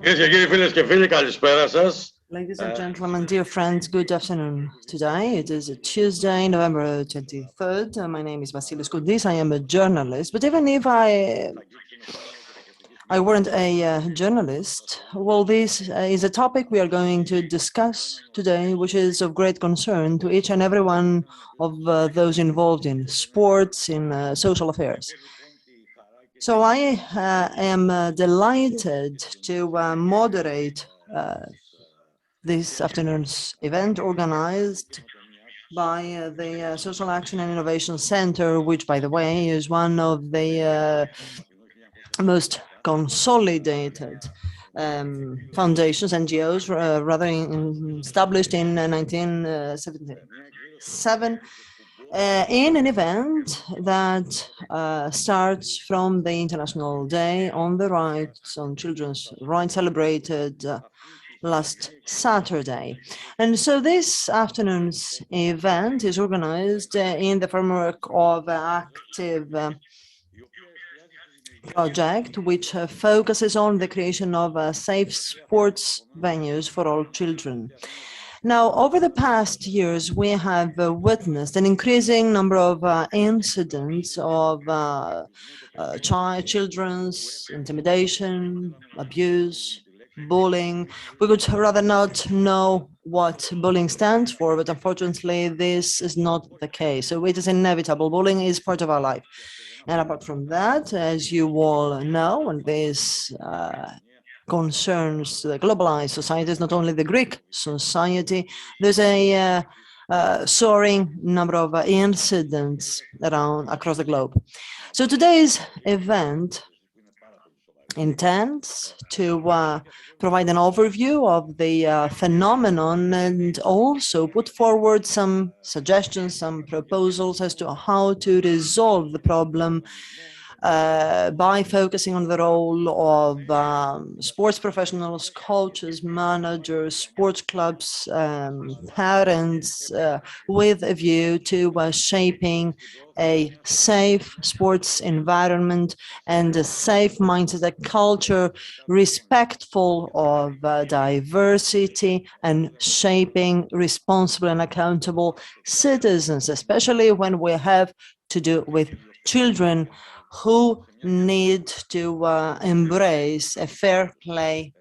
Κυρίες και κύριοι, φίλες και φίλοι, καλησπέρα σας. Ladies and gentlemen, dear friends, good afternoon. Today it is a Tuesday, November 23rd. My name is Vasilis Koudis. I am a journalist, but even if I weren't a journalist, well, this is a topic we are going to discuss today, which is of great concern to each and every one of those involved in sports, in social affairs. So I am delighted to moderate this afternoon's event organized by the Social Action and Innovation Center, which, by the way, is one of the most consolidated foundations, NGOs, established in 1977. In an event that starts from the International Day on the Rights, on Children's Rights, celebrated last Saturday. And so this afternoon's event is organized in the framework of an active project which focuses on the creation of safe sports venues for all children. Now, over the past years, we have witnessed an increasing number of incidents of children's intimidation, abuse, bullying. We would rather not know what bullying stands for, but unfortunately, this is not the case. So it is inevitable. Bullying is part of our life. And apart from that, as you all know, and this concerns the globalized societies, not only the Greek society, there's a soaring number of incidents across the globe. So today's event intends to provide an overview of the phenomenon and also put forward some suggestions, some proposals as to how to resolve the problem by focusing on the role of sports professionals, coaches, managers, sports clubs, parents, with a view to shaping a safe sports environment and a safe mindset, a culture respectful of diversity and shaping responsible and accountable citizens, especially when we have to do with children who need to embrace a fair play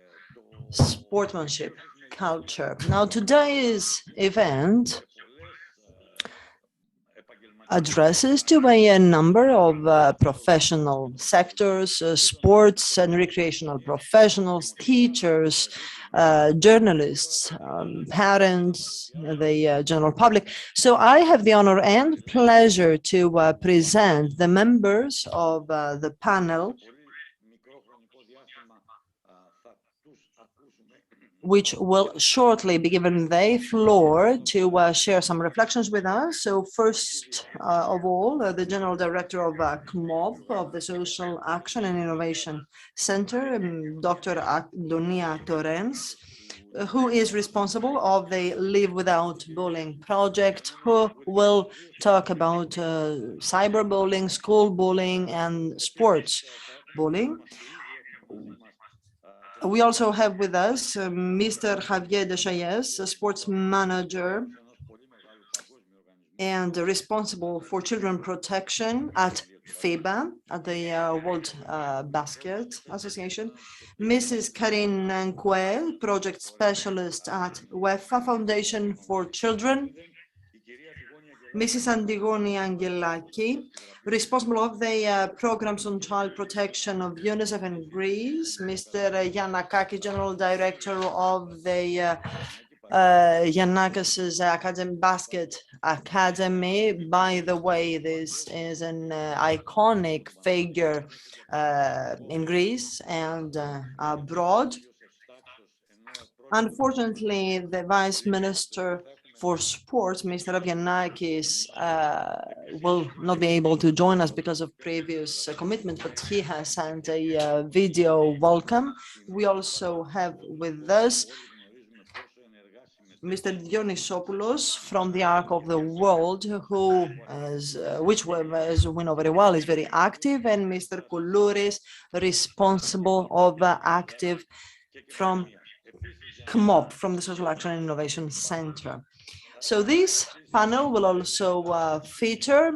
sportsmanship culture. Now, today's event addresses to a number of professional sectors, sports and recreational professionals, teachers, journalists, parents, the general public. So I have the honor and pleasure to present the members of the panel, which will shortly be given the floor to share some reflections with us. So first of all, the General Director of CMOV, of the Social Action and Innovation Center, Dr. Donia Torrens, who is responsible of the Live Without Bullying project, who will talk about cyberbullying, school bullying, and sports bullying. We also have with us Mr. Javier de Chayes, a sports manager and responsible for children protection at Fiba, at the World Basket Association. Mrs. Karine Nanquel, project specialist at Uefa Foundation for Children. Mrs. Antigoni Angelaki, responsible of the programs on child protection of Unicef in Greece. Mr. Yanakaki, General Director of the Yanakis Academy, Basket Academy. By the way, this is an iconic figure in Greece and abroad. Unfortunately, the Vice Minister for Sports, Mr. Avianakis, will not be able to join us because of previous commitment, but he has sent a video welcome. We also have with us Mr. Dionysopoulos from the Arc of the World, who, as we know very well, is very active, and Mr. Koulouris, responsible of active from CMOP, from the Social Action and Innovation Center. So this panel will also feature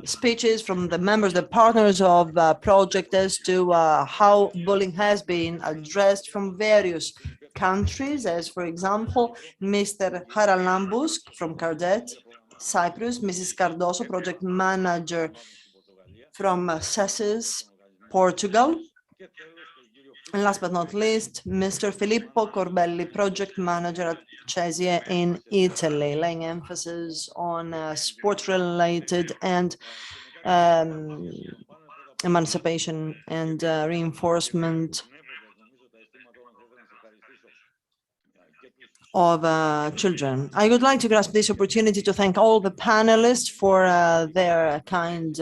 speeches from the members, the partners of the project as to how bullying has been addressed from various countries, as for example, Mr. Haralambous from Cardet, Cyprus, Mrs. Cardoso, project manager from CESIS, Portugal, and last but not least, Mr. Filippo Corbelli, project manager at CESIE in Italy, laying emphasis on sport-related and emancipation and reinforcement of children. I would like to grasp this opportunity to thank all the panelists for their kind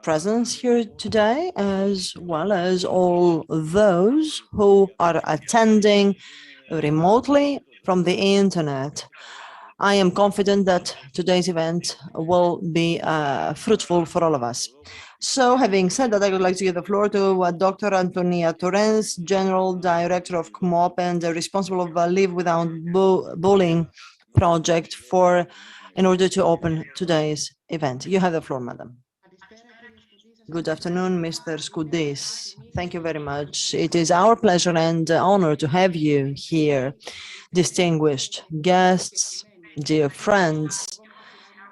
presence here today, as well as all those who are attending remotely from the internet. I am confident that today's event will be fruitful for all of us. So, having said that, I would like to give the floor to Dr. Antonia Torrens, General Director of CMOP and responsible of Live Without Bullying project in order to open today's event. You have the floor, madam. Good afternoon, Mr. Skudis. Thank you very much. It is our pleasure and honor to have you here, distinguished guests, dear friends.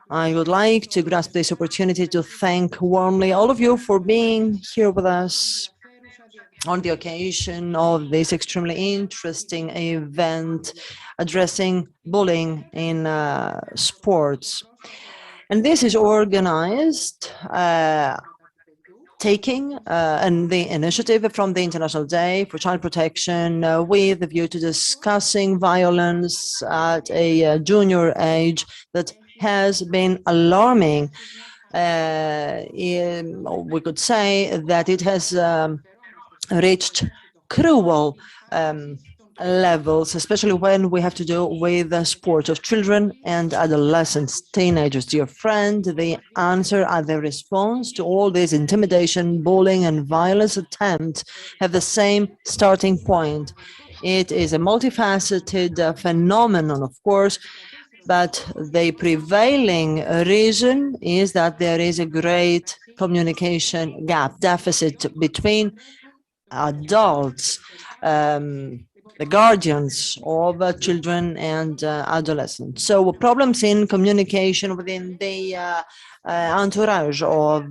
I would like to grasp this opportunity to thank warmly all of you for being here with us on the occasion of this extremely interesting event addressing bullying in sports. And this is organized taking and the initiative from the International Day for Child Protection with the view to discussing violence at a junior age that has been alarming. We could say that it has reached cruel levels, especially when we have to do with the sport of children and adolescents, teenagers. Dear friend, the answer and the response to all this intimidation, bullying, and violence attempts have the same starting point. It is a multifaceted phenomenon, of course, but the prevailing reason is that there is a great communication gap, deficit between adults, the guardians of children and adolescents. So problems in communication within the entourage of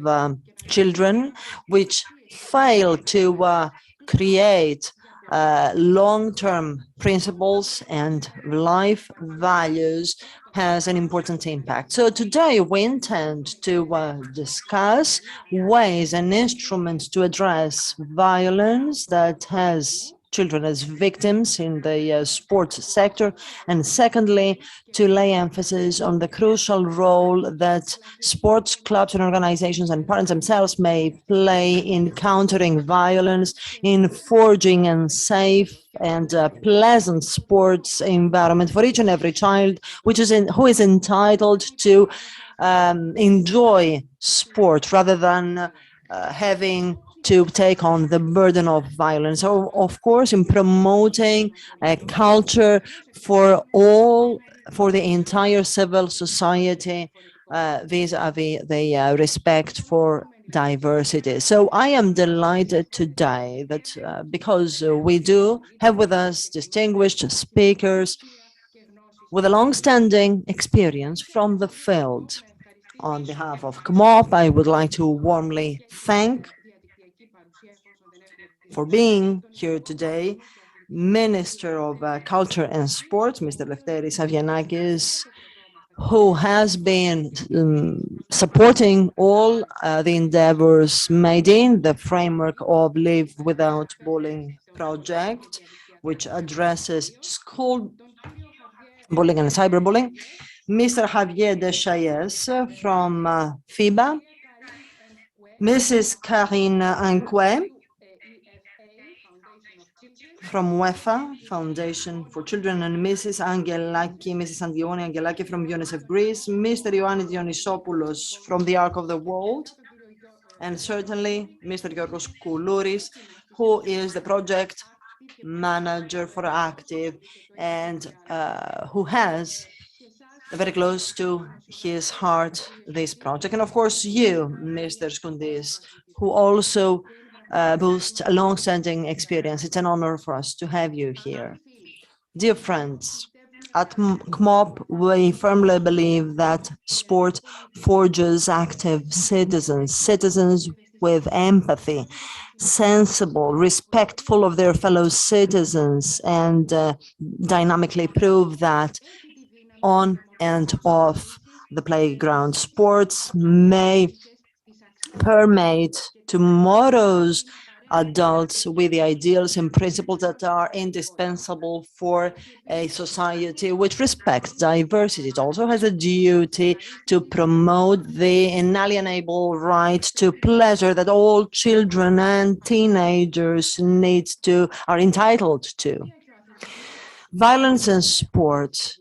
children, which fail to create long-term principles and life values, has an important impact. So today we intend to discuss ways and instruments to address violence that has children as victims in the sports sector, and secondly, to lay emphasis on the crucial role that sports clubs and organizations and parents themselves may play in countering violence, in forging a safe and pleasant sports environment for each and every child, who is entitled to enjoy sport rather than having to take on the burden of violence. So, of course, in promoting a culture for the entire civil society vis-a-vis the respect for diversity. So I am delighted today that because we do have with us distinguished speakers with a long-standing experience from the field. On behalf of CMOP, I would like to warmly thank for being here today, Minister of Culture and Sports, Mr. Lefteris Avianakis, who has been supporting all the endeavors made in the framework of Live Without Bullying project, which addresses school bullying and cyberbullying. Mr. Javier de Chayes from Fiba, Mrs. Karine Anque from Uefa, Foundation for Children, and Mrs. Angioni Angelaki from Unicef Greece, Mr. Ioannis Dionysopoulos from the Ark of the World, and certainly Mr. Georgos Koulouris, who is the project manager for Active and who has very close to his heart this project. And of course, you, Mr. Skundis, who also boast a long-standing experience. It's an honor for us to have you here. Dear friends, at CMOP, we firmly believe that sport forges active citizens, citizens with empathy, sensible, respectful of their fellow citizens, and dynamically prove that on and off the playground. Sports may permeate tomorrow's adults with the ideals and principles that are indispensable for a society which respects diversity. It also has a duty to promote the inalienable right to pleasure that all children and teenagers are entitled to. Violence in sport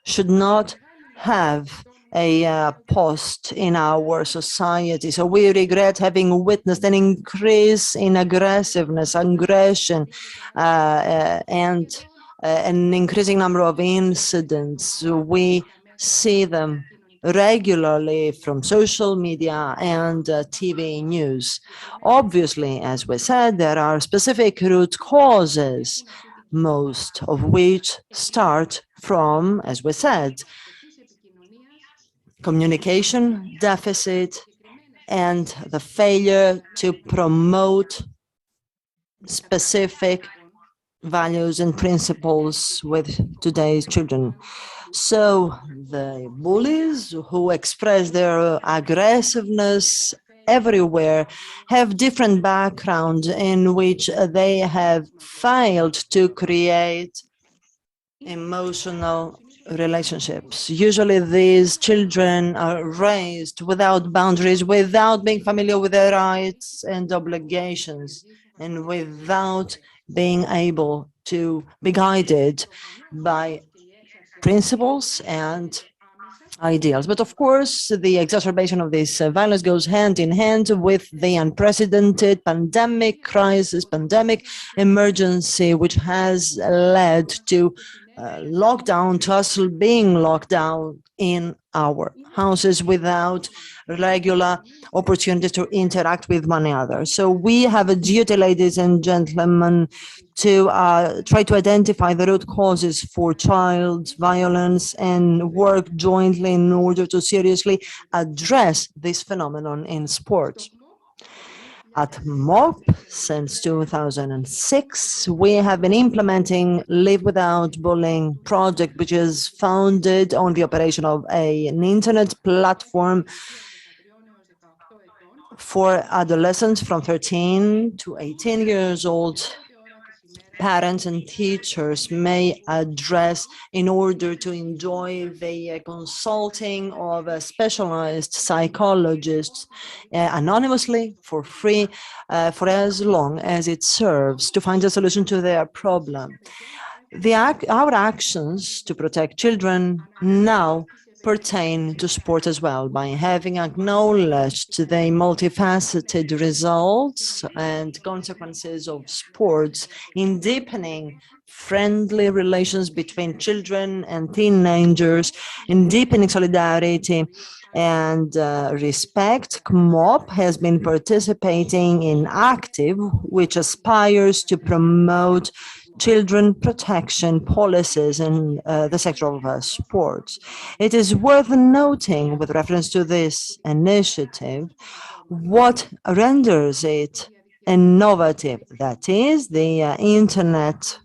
should not have a post in our society. So we regret having witnessed an increase in aggressiveness, aggression, and an increasing number of incidents. We see them regularly from social media and TV news. Obviously, as we said, there are specific root causes, most of which start from, as we said, communication deficit and the failure to promote specific values and principles with today's children. So the bullies who express their aggressiveness everywhere have different backgrounds in which they have failed to create emotional relationships. Usually these children are raised without boundaries, without being familiar with their rights and obligations, and without being able to be guided by principles and ideals. But of course, the exacerbation of this violence goes hand in hand with the unprecedented pandemic crisis, pandemic emergency, which has led to lockdown, to us being locked down in our houses without regular opportunities to interact with one another. So we have a duty, ladies and gentlemen, to try to identify the root causes for child violence and work jointly in order to seriously address this phenomenon in sport. At MOP, since 2006, we have been implementing Live Without Bullying project, which is founded on the operation of an internet platform for adolescents from 13 to 18 years old. Parents and teachers may address in order to enjoy the consulting of a specialized psychologist anonymously for free for as long as it serves to find a solution to their problem. Our actions to protect children now pertain to sport as well, by having acknowledged the multifaceted results and consequences of sports in deepening friendly relations between children and teenagers, in deepening solidarity and respect. CMOP has been participating in Active, which aspires to promote children protection policies in the sector of sports. It is worth noting, with reference to this initiative, what renders it innovative. That is, the internet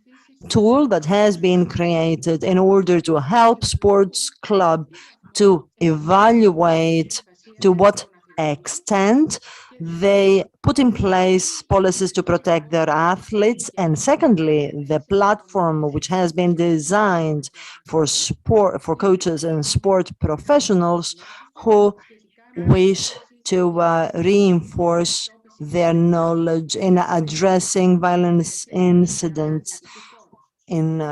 tool that has been created in order to help sports club to evaluate to what extent they put in place policies to protect their athletes, and secondly, the platform which has been designed for sport, for coaches and sport professionals who wish to reinforce their knowledge in addressing violence incidents in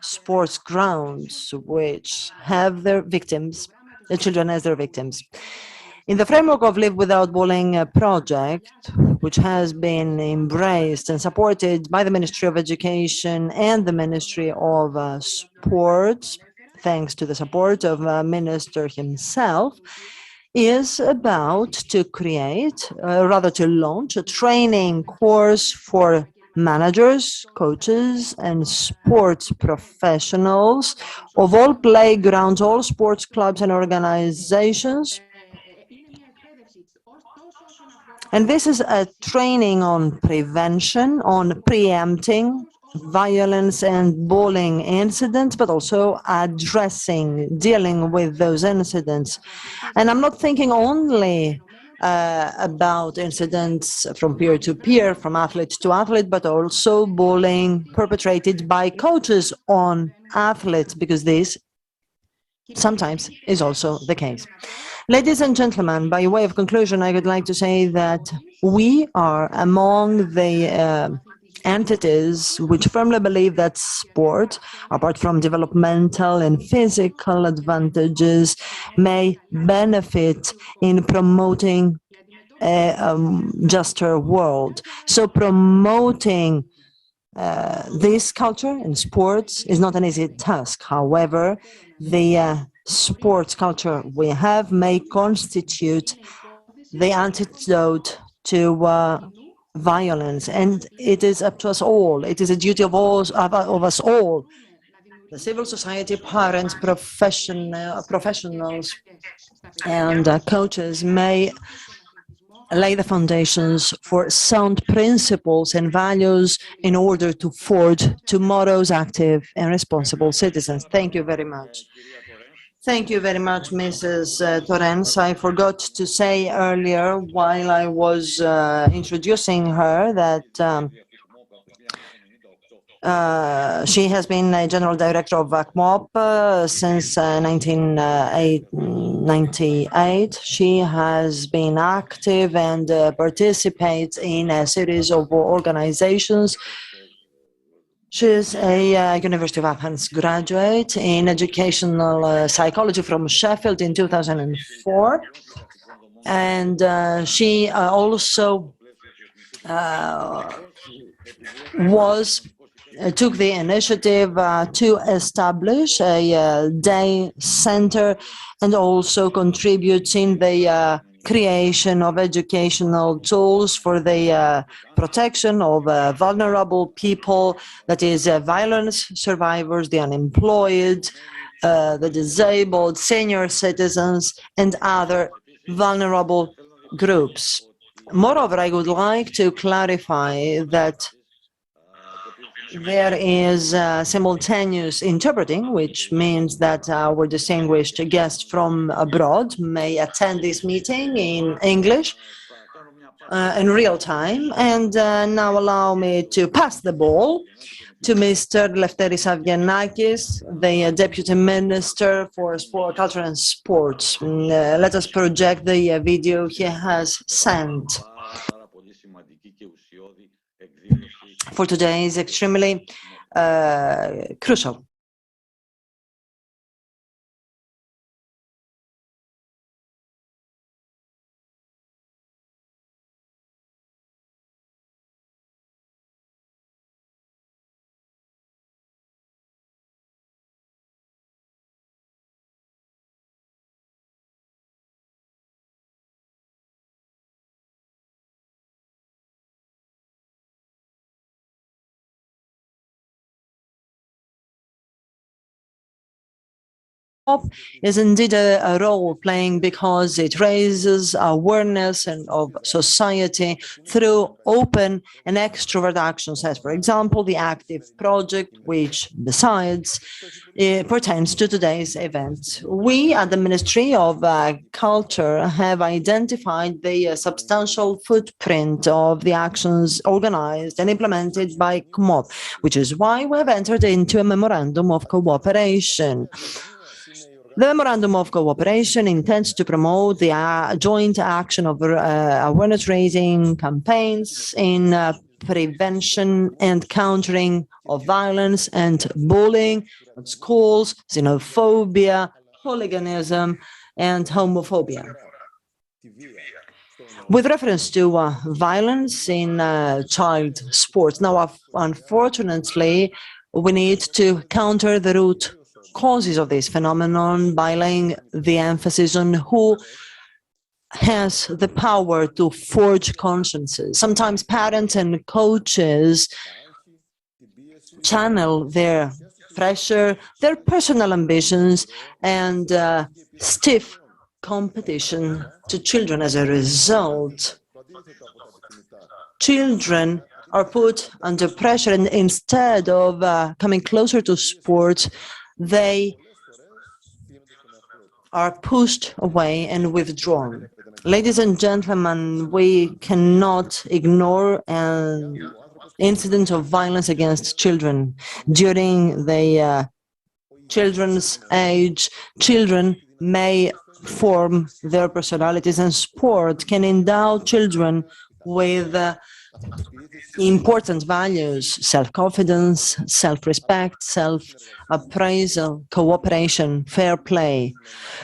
sports grounds, which have their victims, the children as their victims. In the framework of Live Without Bullying project, which has been embraced and supported by the Ministry of Education and the Ministry of Sports, thanks to the support of the minister himself, is about to create, rather to launch a training course for managers, coaches, and sports professionals of all playgrounds, all sports clubs and organizations. And this is a training on prevention, on preempting violence and bullying incidents, but also addressing, dealing with those incidents. And I'm not thinking only about incidents from peer to peer, from athlete to athlete, but also bullying perpetrated by coaches on athletes, because this sometimes is also the case. Ladies and gentlemen, by way of conclusion, I would like to say that we are among the entities which firmly believe that sport, apart from developmental and physical advantages, may benefit in promoting a juster world. So promoting this culture in sports is not an easy task. However, the sports culture we have may constitute the antidote to violence, and it is up to us all. It is a duty of us all, the civil society, parents, professionals, and coaches may lay the foundations for sound principles and values in order to forge tomorrow's active and responsible citizens. Thank you very much. Thank you very much, Mrs. Torrens. I forgot to say earlier while I was introducing her that she has been a general director of ACMOP since 1998. She has been active and participates in a series of organizations. She is a University of Athens graduate in educational psychology from Sheffield in 2004. And she also took the initiative to establish a day center and also contributes in the creation of educational tools for the protection of vulnerable people, that is violence survivors, the unemployed, the disabled, senior citizens, and other vulnerable groups. Moreover, I would like to clarify that there is simultaneous interpreting, which means that our distinguished guests from abroad may attend this meeting in English in real time. And now allow me to pass the ball to Mr. Lefteris Avgenakis, the Deputy Minister for Sport, Culture and Sports. Let us project the video he has sent for today. Is extremely crucial. Is indeed a role playing because it raises awareness and of society through open and extrovert actions, as for example the active project, which besides pertains to today's event. We at the Ministry of Culture have identified the substantial footprint of the actions organized and implemented by CMOP, which is why we have entered into a Memorandum of Cooperation. The Memorandum of Cooperation intends to promote the joint action of awareness-raising campaigns in prevention and countering of violence and bullying at schools, xenophobia, hooliganism, and homophobia. with reference to violence in child sports. Now, unfortunately, we need to counter the root causes of this phenomenon by laying the emphasis on who has the power to forge consciences. Sometimes parents and coaches channel their pressure, their personal ambitions, and stiff competition to children. As a result, children are put under pressure, and instead of coming closer to sports, they are pushed away and withdrawn. Ladies and gentlemen, we cannot ignore an incident of violence against children. During the children's age, children may form their personalities, and sport can endow children with important values: self-confidence, self-respect, self-appraisal, cooperation, fair play.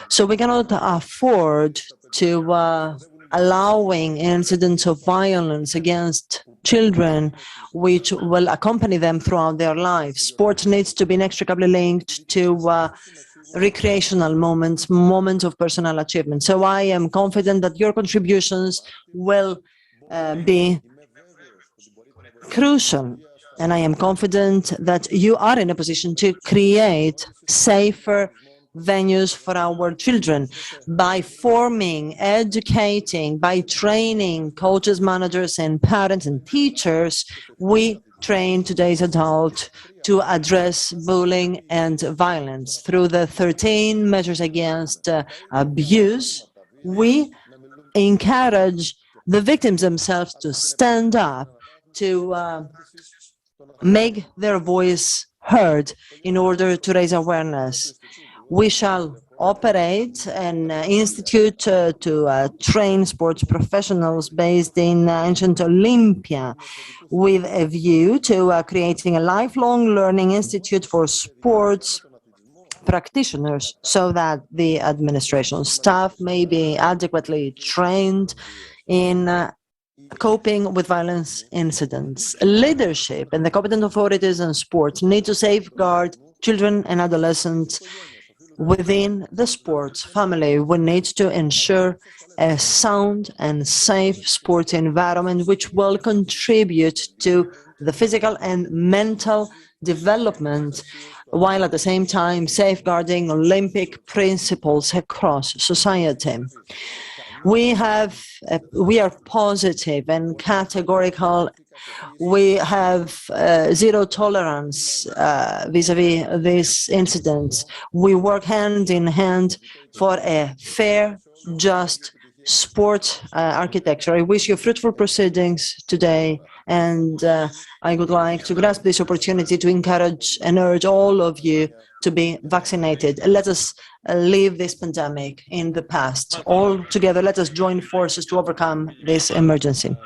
So we cannot afford to allowing incidents of violence against children which will accompany them throughout their lives. Sport needs to be inextricably linked to recreational moments, moments of personal achievement. So I am confident that your contributions will be crucial, and I am confident that you are in a position to create safer venues for our children by forming, educating, by training coaches, managers, and parents and teachers. We train today's adults to address bullying and violence. Through the 13 measures against abuse, we encourage the victims themselves to stand up, to make their voice heard in order to raise awareness. We shall operate an institute to train sports professionals based in ancient Olympia, with a view to creating a lifelong learning institute for sports practitioners, so that the administration staff may be adequately trained in coping with violence incidents. Leadership and the competent authorities in sports need to safeguard children and adolescents within the sports family. We need to ensure a sound and safe sports environment which will contribute to the physical and mental development, while at the same time safeguarding Olympic principles across society. We are positive and categorical. We have zero tolerance vis-à-vis these incidents. We work hand in hand for a fair, just sport architecture. I wish you fruitful proceedings today, and I would like to grasp this opportunity to encourage and urge all of you to be vaccinated. Let us leave this pandemic in the past. All together, let us join forces to overcome this emergency.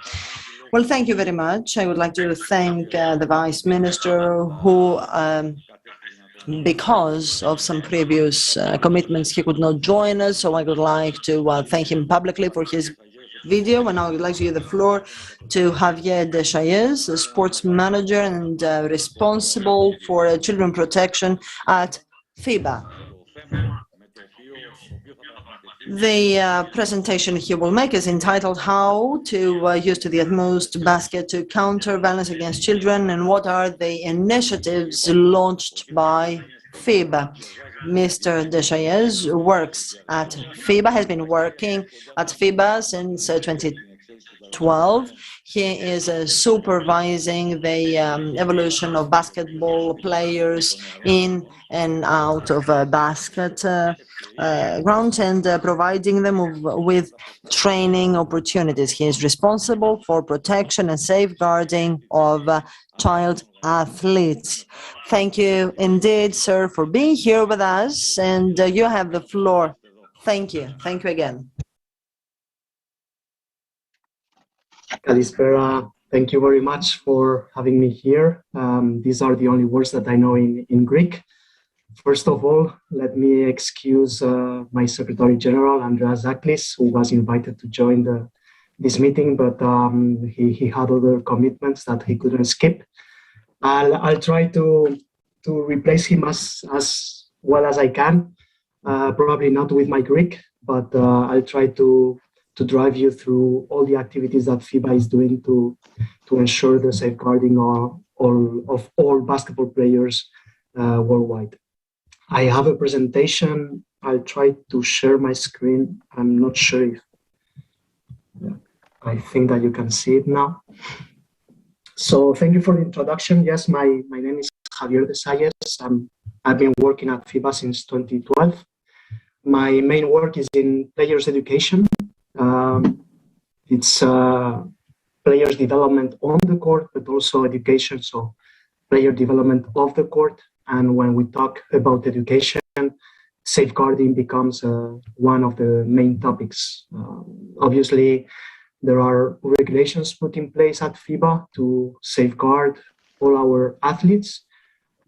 Well, thank you very much. I would like to thank the Vice Minister, who, because of some previous commitments, he could not join us. So I would like to thank him publicly for his video. And I would like to give the floor to Javier Deschayes, a sports manager and responsible for children protection at Fiba. The presentation he will make is entitled "How to Use to the Utmost Basket to Counter Violence Against Children, and What Are the Initiatives Launched by Fiba." Mr. Deschayes works at Fiba, has been working at Fiba since 2012. He is supervising the evolution of basketball players in and out of basket grounds, and providing them with training opportunities. He is responsible for protection and safeguarding of child athletes. Thank you indeed, sir, for being here with us, and you have the floor. Thank you. Thank you again. Kalispera, thank you very much for having me here. These are the only words that I know in Greek. First of all, let me excuse my Secretary General, Andreas Zaklis, who was invited to join this meeting, but he had other commitments that he couldn't skip. I'll try to replace him as well as I can. Probably not with my Greek, but I'll try to drive you through all the activities that FIBA is doing to ensure the safeguarding of all basketball players worldwide. I have a presentation. I'll try to share my screen. I'm not sure if I think that you can see it now. So thank you for the introduction. Yes, my name is Javier de Salles. I've been working at FIBA since 2012. My main work is in players education. It's players development on the court, but also education, so player development off the court. And when we talk about education, safeguarding becomes one of the main topics. Obviously, there are regulations put in place at FIBA to safeguard all our athletes,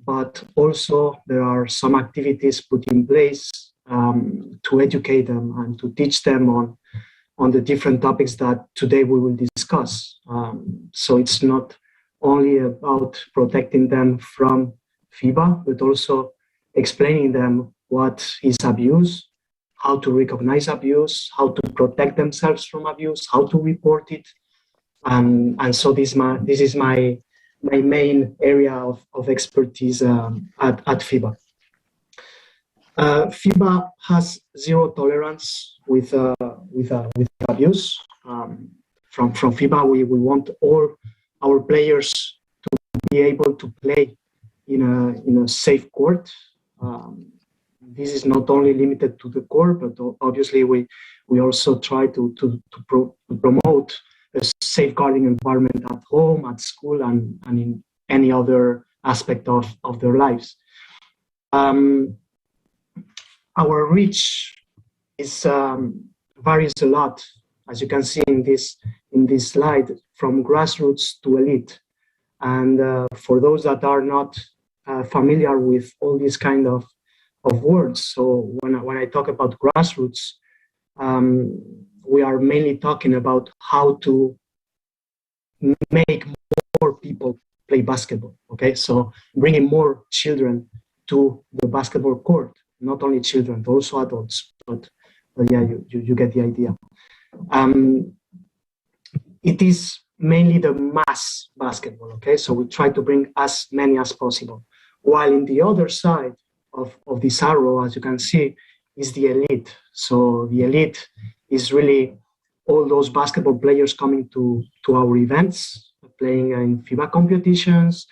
but also there are some activities put in place to educate them and to teach them on the different topics that today we will discuss. So it's not only about protecting them from FIBA, but also explaining them what is abuse, how to recognize abuse, how to protect themselves from abuse, how to report it. And so this is my main area of expertise at FIBA. FIBA has zero tolerance with abuse. From FIBA, we want all our players to be able to play in a safe court. This is not only limited to the court, but obviously we also try to promote a safeguarding environment at home, at school, and in any other aspect of their lives. Our reach is varies a lot, as you can see in this slide, from grassroots to elite. And for those that are not familiar with all these kind of words, so when I talk about grassroots, we are mainly talking about how to make more people play basketball. Okay, so bringing more children to the basketball court. Not only children, but also adults. But yeah, you get the idea. It is mainly the mass basketball. Okay, so we try to bring as many as possible. While in the other side of this arrow, as you can see, is the elite. So the elite is really all those basketball players coming to our events, playing in FIBA competitions.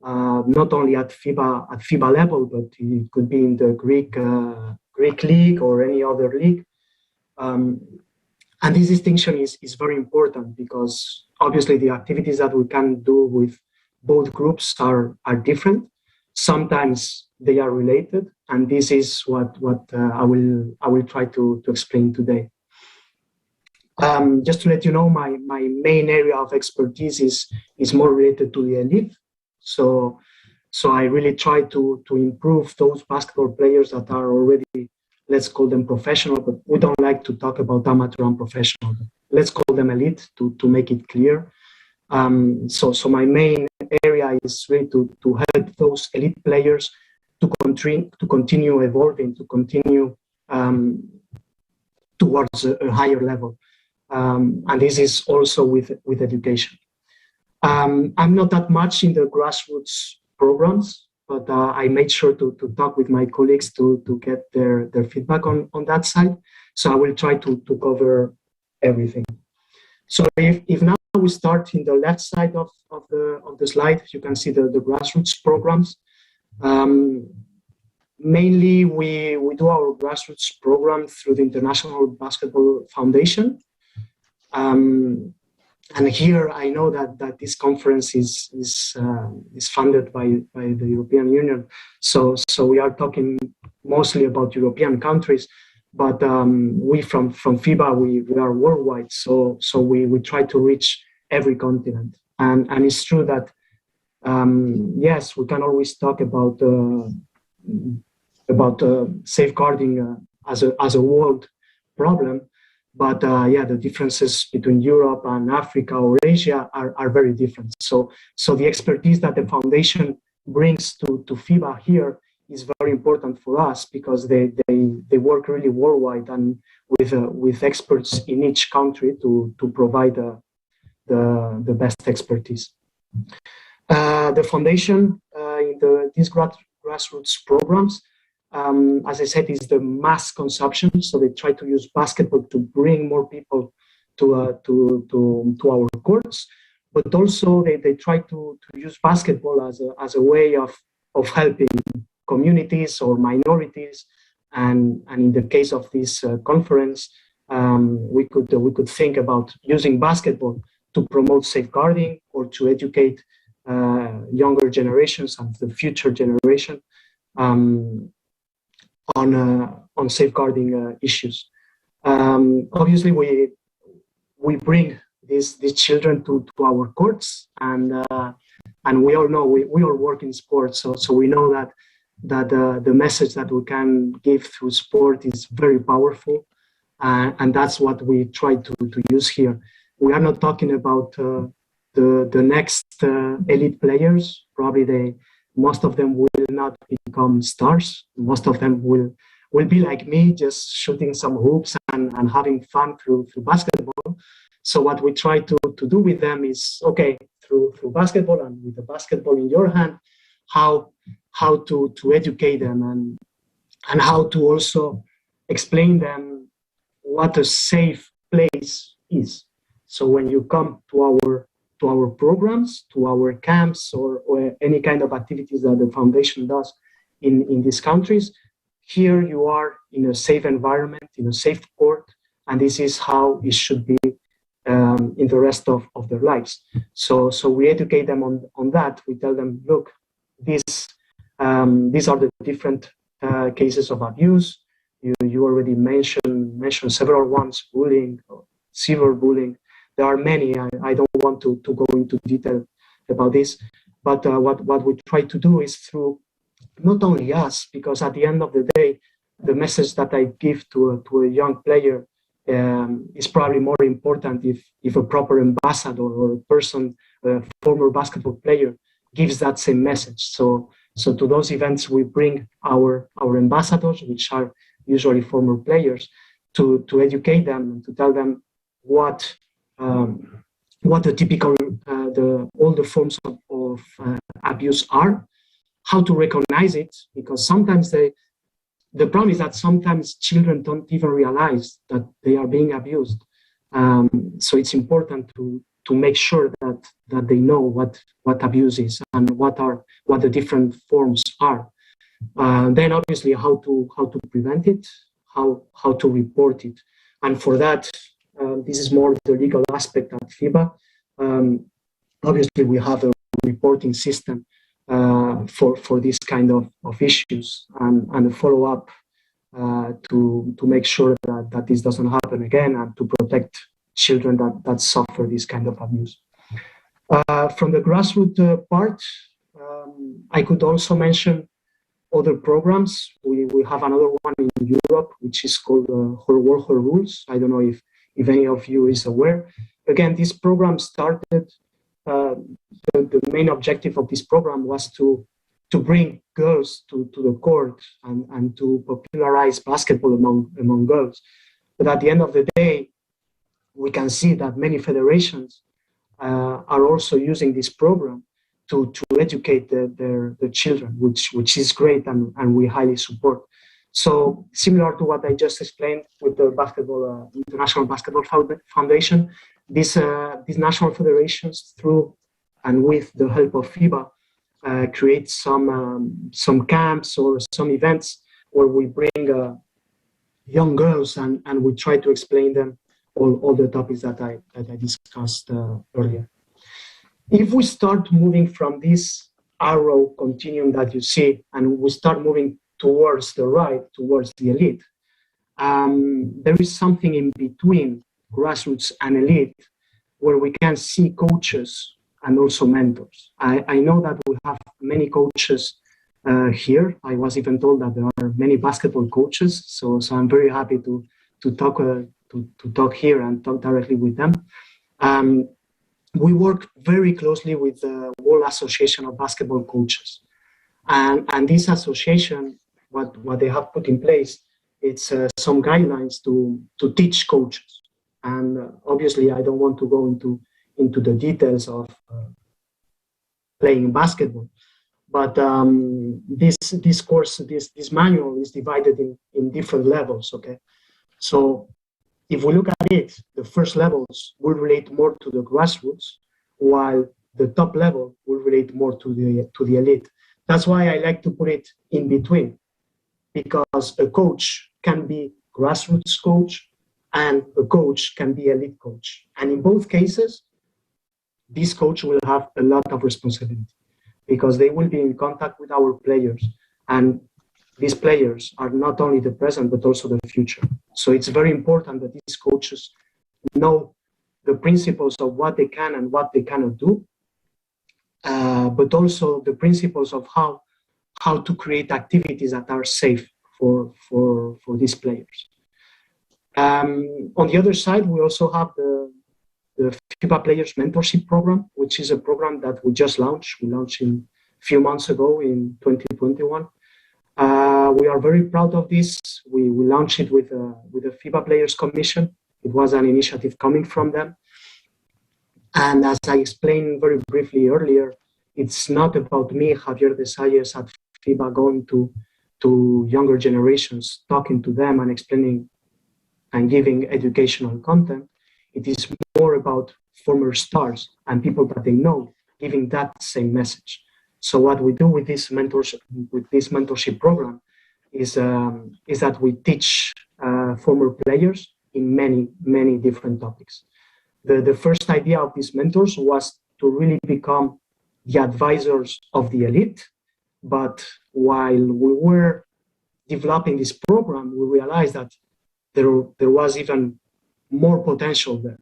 Not only at FIBA level, but it could be in the Greek league or any other league. And this distinction is very important because obviously the activities that we can do with both groups are different. Sometimes they are related, and this is what I will try to explain today. Just to let you know, my main area of expertise is more related to the elite. So I really try to improve those basketball players that are already, let's call them professional, but we don't like to talk about amateur and professional. Let's call them elite to make it clear. So my main area is really to help those elite players to continue evolving, to continue towards a higher level. And this is also with education. I'm not that much in the grassroots programs, but I made sure to talk with my colleagues to get their feedback on that side. So I will try to cover everything. So if now we start in the left side of the slide, you can see the grassroots programs. Mainly we do our grassroots program through the International Basketball Foundation. And here I know that this conference is funded by the European Union. So we are talking mostly about European countries, but we from FIBA, we are worldwide. So we try to reach every continent. And it's true that, yes, we can always talk about safeguarding as a world problem. But yeah, the differences between Europe and Africa or Asia are very different. So the expertise that the foundation brings to FIBA here is very important for us, because they work really worldwide and with experts in each country to provide the best expertise. The foundation in these grassroots programs, as I said, is the mass consumption. So they try to use basketball to bring more people to our courts, but also they try to use basketball as a way of helping communities or minorities. And in the case of this conference, we could think about using basketball to promote safeguarding or to educate younger generations and the future generation on safeguarding issues. Obviously, we bring these children to our courts, and we all know we all work in sports, so we know that the message that we can give through sport is very powerful, and that's what we try to use here. We are not talking about the next elite players. Probably most of them will not become stars. Most of them will be like me, just shooting some hoops and having fun through basketball. So what we try to do with them is, okay, through basketball and with the basketball in your hand, how to educate them and how to also explain them what a safe place is. So when you come to our programs, to our camps, or any kind of activities that the foundation does in these countries, here you are in a safe environment, in a safe court, and this is how it should be in the rest of their lives. So we educate them on that. We tell them, look, these are the different cases of abuse. You already mentioned several ones: bullying, cyberbullying. There are many. I don't want to go into detail about this, but what we try to do is through not only us, because at the end of the day, the message that I give to a young player is probably more important if a proper ambassador or a person, a former basketball player, gives that same message. So to those events, we bring our ambassadors, which are usually former players, to educate them and to tell them what the typical all the forms of abuse are, how to recognize it, because sometimes the problem is that sometimes children don't even realize that they are being abused. So it's important to make sure that they know what abuse is and what the different forms are. Then obviously how to prevent it, how to report it, and for that this is more the legal aspect at FIBA. Obviously we have a reporting system for this kind of issues and a follow-up to make sure that this doesn't happen again and to protect children that suffer this kind of abuse. From the grassroots part, I could also mention other programs. We have another one in Europe, which is called Her World, Her Rules. I don't know if any of you is aware. Again, this program started, the main objective of this program was to bring girls to the court and to popularize basketball among girls. But at the end of the day, we can see that many federations are also using this program to educate their children, which is great and we highly support. So similar to what I just explained with the International Basketball Foundation, these national federations, through and with the help of FIBA, create some camps or some events where we bring young girls and we try to explain them all the topics that I discussed earlier. If we start moving from this arrow continuum that you see, and we start moving towards the right, towards the elite, there is something in between grassroots and elite where we can see coaches and also mentors. I know that we have many coaches here. I was even told that there are many basketball coaches, so I'm very happy to talk here and talk directly with them. We work very closely with the World Association of Basketball Coaches, and this association, what they have put in place, it's some guidelines to teach coaches. And obviously, I don't want to go into the details of playing basketball, but this course, this manual is divided in different levels. Okay, so if we look at it, the first levels will relate more to the grassroots, while the top level will relate more to the elite. That's why I like to put it in between, because a coach can be grassroots coach and a coach can be elite coach. And in both cases, this coach will have a lot of responsibility because they will be in contact with our players. And these players are not only the present, but also the future. So it's very important that these coaches know the principles of what they can and what they cannot do, but also the principles of how to create activities that are safe for these players. On the other side, we also have the Fiba Players Mentorship Program, which is a program that we just launched. We launched a few months ago in 2021. We are very proud of this. We launched it with the Fiba Players Commission. It was an initiative coming from them. And as I explained very briefly earlier, it's not about me, Javier Desayes at Fiba, going to younger generations, talking to them and explaining and giving educational content. It is more about former stars and people that they know, giving that same message. So what we do with this mentorship program is that we teach former players in many different topics. The first idea of these mentors was to really become the advisors of the elite. But while we were developing this program, we realized that there was even more potential there,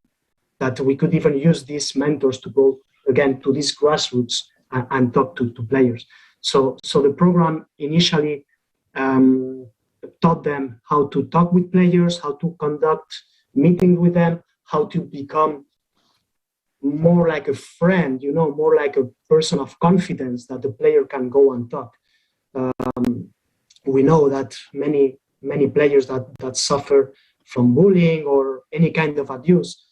that we could even use these mentors to go again to these grassroots and talk to players. So the program initially taught them how to talk with players, how to conduct meetings with them, how to become more like a friend, more like a person of confidence that the player can go and talk. We know that many players that suffer from bullying or any kind of abuse,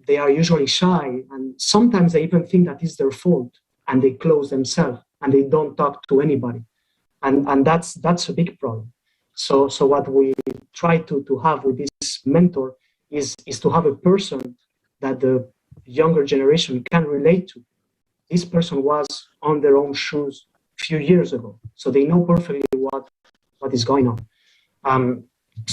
they are usually shy, and sometimes they even think that it's their fault, and they close themselves and they don't talk to anybody, and that's a big problem. So what we try to have with this mentor is to have a person that the younger generation can relate to. This person was on their own shoes a few years ago, so they know perfectly what is going on.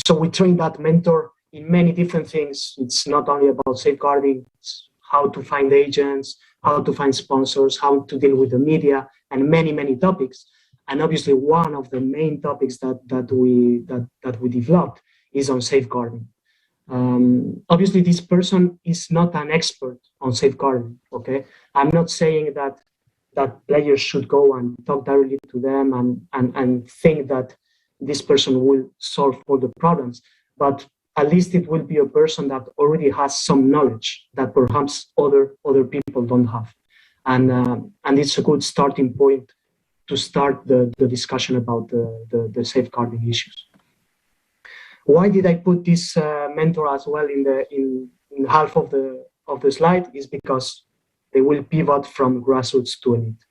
So we train that mentor in many different things. It's not only about safeguarding, it's how to find agents, how to find sponsors, how to deal with the media, and many topics. And obviously, one of the main topics that we developed is on safeguarding. Obviously, this person is not an expert on safeguarding. Okay, I'm not saying that players should go and talk directly to them and think that this person will solve all the problems, but at least it will be a person that already has some knowledge that perhaps other people don't have, and it's a good starting point to start the discussion about the safeguarding issues. Why did I put this mentor as well in half of the slide? Is because they will pivot from grassroots to elite.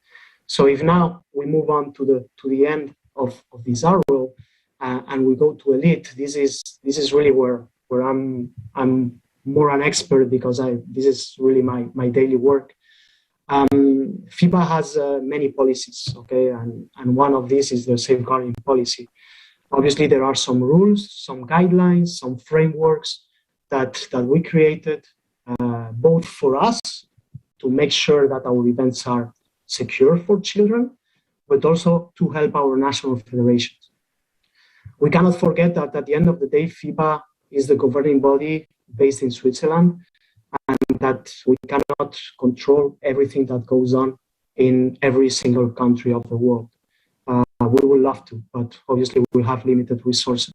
So if now we move on to the end of this arrow and we go to elite, this is really where I'm more an expert, because this is really my daily work. FIBA has many policies, okay, and one of these is the safeguarding policy. Obviously, there are some rules, some guidelines, some frameworks that we created, both for us to make sure that our events are secure for children, but also to help our national federations. We cannot forget that at the end of the day, FIBA is the governing body based in Switzerland, and that we cannot control everything that goes on in every single country of the world. We would love to, but obviously we have limited resources.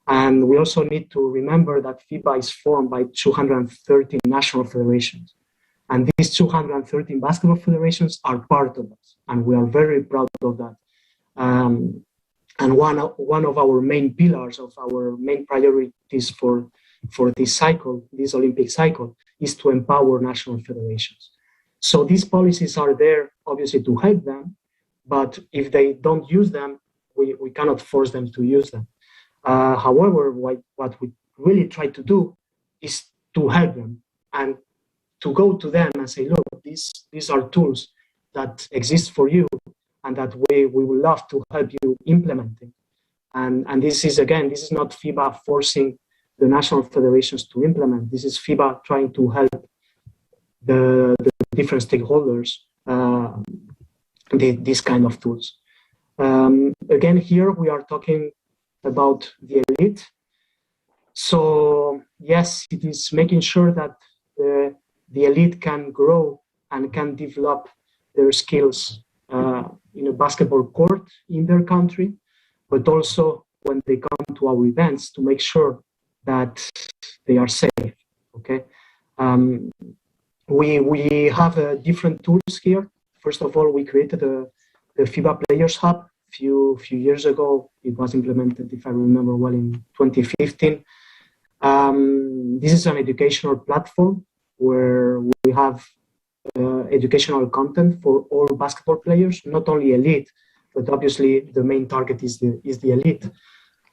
And we also need to remember that FIBA is formed by 213 national federations. And these 213 basketball federations are part of us, and we are very proud of that. And one of our main pillars, of our main priorities for this cycle, this Olympic cycle, is to empower national federations. So these policies are there, obviously, to help them, but if they don't use them, we cannot force them to use them. However, what we really try to do is to help them and to go to them and say, look, these are tools that exist for you and that we would love to help you implementing. And this is, again, this is not FIBA forcing the national federations to implement. This is FIBA trying to help the different stakeholders these kind of tools. Again, here we are talking about the elite. So yes, it is making sure that the elite can grow and can develop their skills in a basketball court in their country, but also when they come to our events to make sure that they are safe. Okay, we have different tools here. First of all, we created the Fiba Players Hub. Few years ago. It was implemented, if I remember well, in 2015. This is an educational platform where we have educational content for all basketball players, not only elite, but obviously the main target is the elite.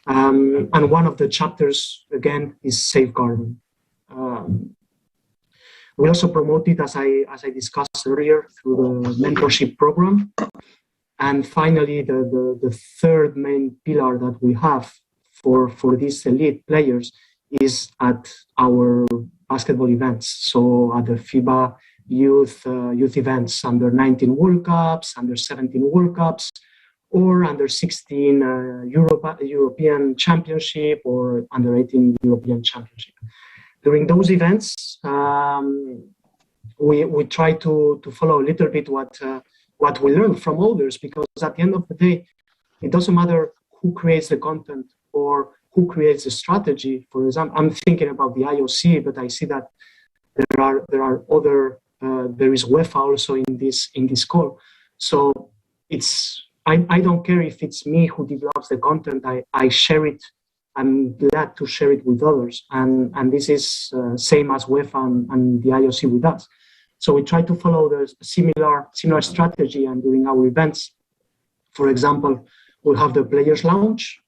And one of the chapters, again, is safeguarding. We also promote it, as I discussed earlier, through the mentorship program. And finally, the third main pillar that we have for these elite players is at our basketball events. So at the FIBA youth events, under 19 World Cups, under 17 World Cups, or under 16 European Championship, or under 18 European Championship. During those events, we try to follow a little bit what we learn from others, because at the end of the day, it doesn't matter who creates the content or who creates the strategy. For example, I'm thinking about the IOC, but I see that there are other. There is Uefa also in this call. So I don't care if it's me who develops the content. I share it. I'm glad to share it with others, and this is same as Uefa and the IOC with us. So we try to follow the similar strategy, and during our events, for example, we'll have the Players Lounge,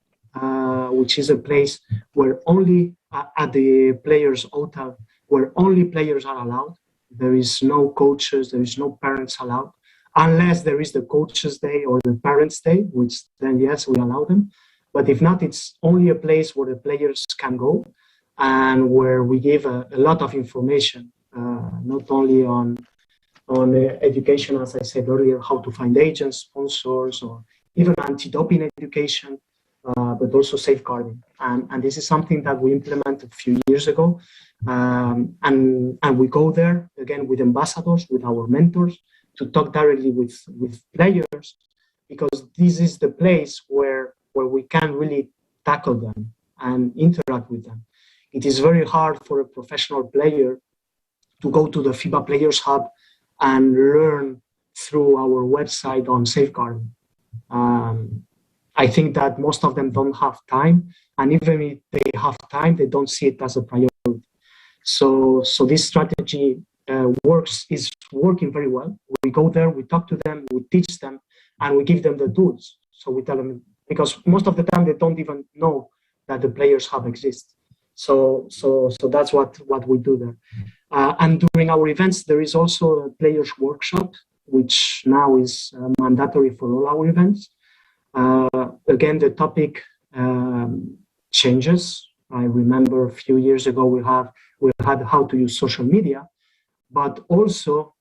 which is a place where only at the players' hotel, where only players are allowed. There is no coaches, there is no parents allowed, unless there is the coaches' day or the parents' day, which then yes, we allow them. But if not, it's only a place where the players can go and where we give a lot of information. Not only on education, as I said earlier, how to find agents, sponsors, or even anti-doping education, but also safeguarding. And this is something that we implemented a few years ago. And we go there, again, with ambassadors, with our mentors, to talk directly with players, because this is the place where we can really tackle them and interact with them. It is very hard for a professional player to go to the Fiba Players Hub and learn through our website on safeguarding. I think that most of them don't have time, and even if they have time, they don't see it as a priority. So this strategy is working very well. We go there, we talk to them, we teach them, and we give them the tools. So we tell them, because most of the time they don't even know that the Players Hub exists. So that's what we do there. And during our events, there is also a players workshop, which now is mandatory for all our events. Again, the topic changes. I remember a few years ago we had how to use social media, but also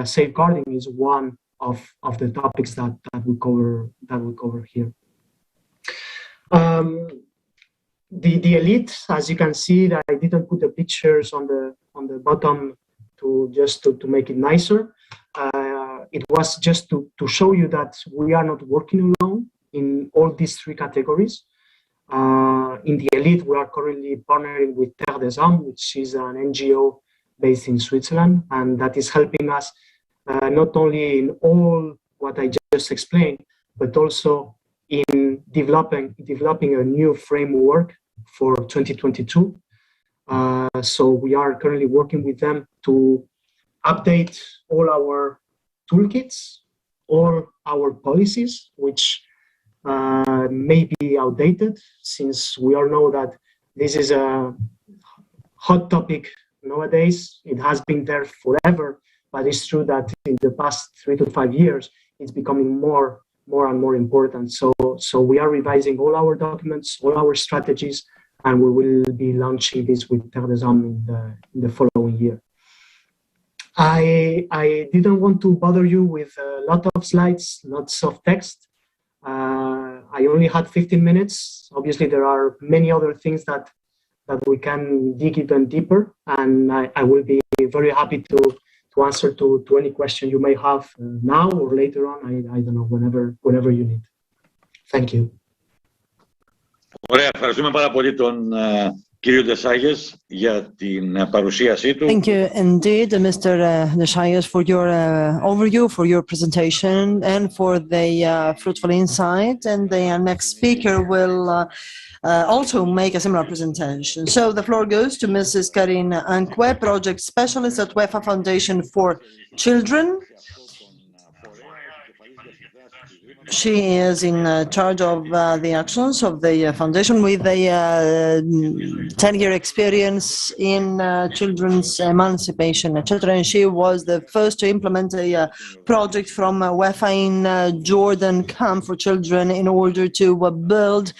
safeguarding is one of the topics that we cover here. The elite, as you can see, that I didn't put the pictures on the bottom to make it nicer. It was just to show you that we are not working alone. of these three categories. In the elite, we are currently partnering with Terre des Hommes, which is an NGO based in Switzerland, and that is helping us not only in all what I just explained, but also in developing a new framework for 2022. So we are currently working with them to update all our toolkits, all our policies, which may be outdated, since we all know that this is a hot topic nowadays. It has been there forever, but it's true that in the past 3 to 5 years, it's becoming more and more important. So we are revising all our documents, all our strategies, and we will be launching this with Terre des Hommes in the following year. I didn't want to bother you with a lot of slides, lots of text. I only had 15 minutes. Obviously, there are many other things that we can dig even deeper, and I will be very happy to answer to any question you may have now or later on. I don't know, whenever you need. Thank you. Ωραία, ευχαριστούμε πάρα πολύ τον κύριο Ντεσάγες για την παρουσίασή του. Thank you indeed, Mr. Desayas, for your overview, for your presentation, and for the fruitful insight. And the next speaker will also make a similar presentation. So the floor goes to Mrs. Karine Anque, Project Specialist at Uefa Foundation for Children. She is in charge of the actions of the foundation with a 10-year experience in children's emancipation, etc. And she was the first to implement a project from Uefa in Jordan camp for children in order to build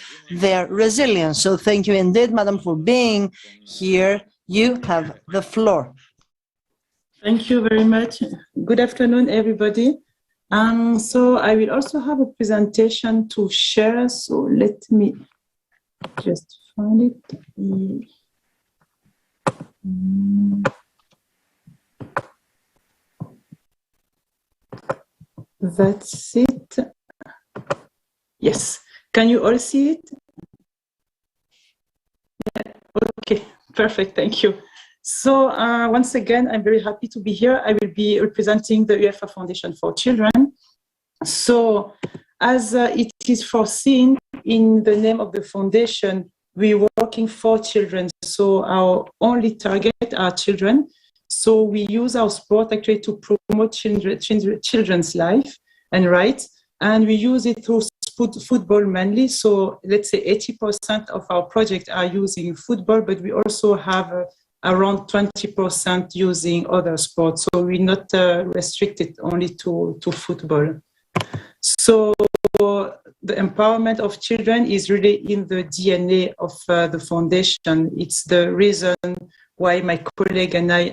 their resilience. So thank you indeed, Madam, for being here. You have the floor. Thank you very much. Good afternoon, everybody. So I will also have a presentation to share. So let me just find it. That's it. Yes. Can you all see it? Yeah. Okay. Perfect. Thank you. So once again, I'm very happy to be here. I will be representing the Uefa Foundation for Children. So as it is foreseen in the name of the foundation, we're working for children. So our only target are children. So we use our sport actually to promote children's life and rights. And we use it through football mainly. So let's say 80% of our projects are using football, but we also have around 20% using other sports. So we're not restricted only to football. So the empowerment of children is really in the DNA of the foundation. It's the reason why my colleague and I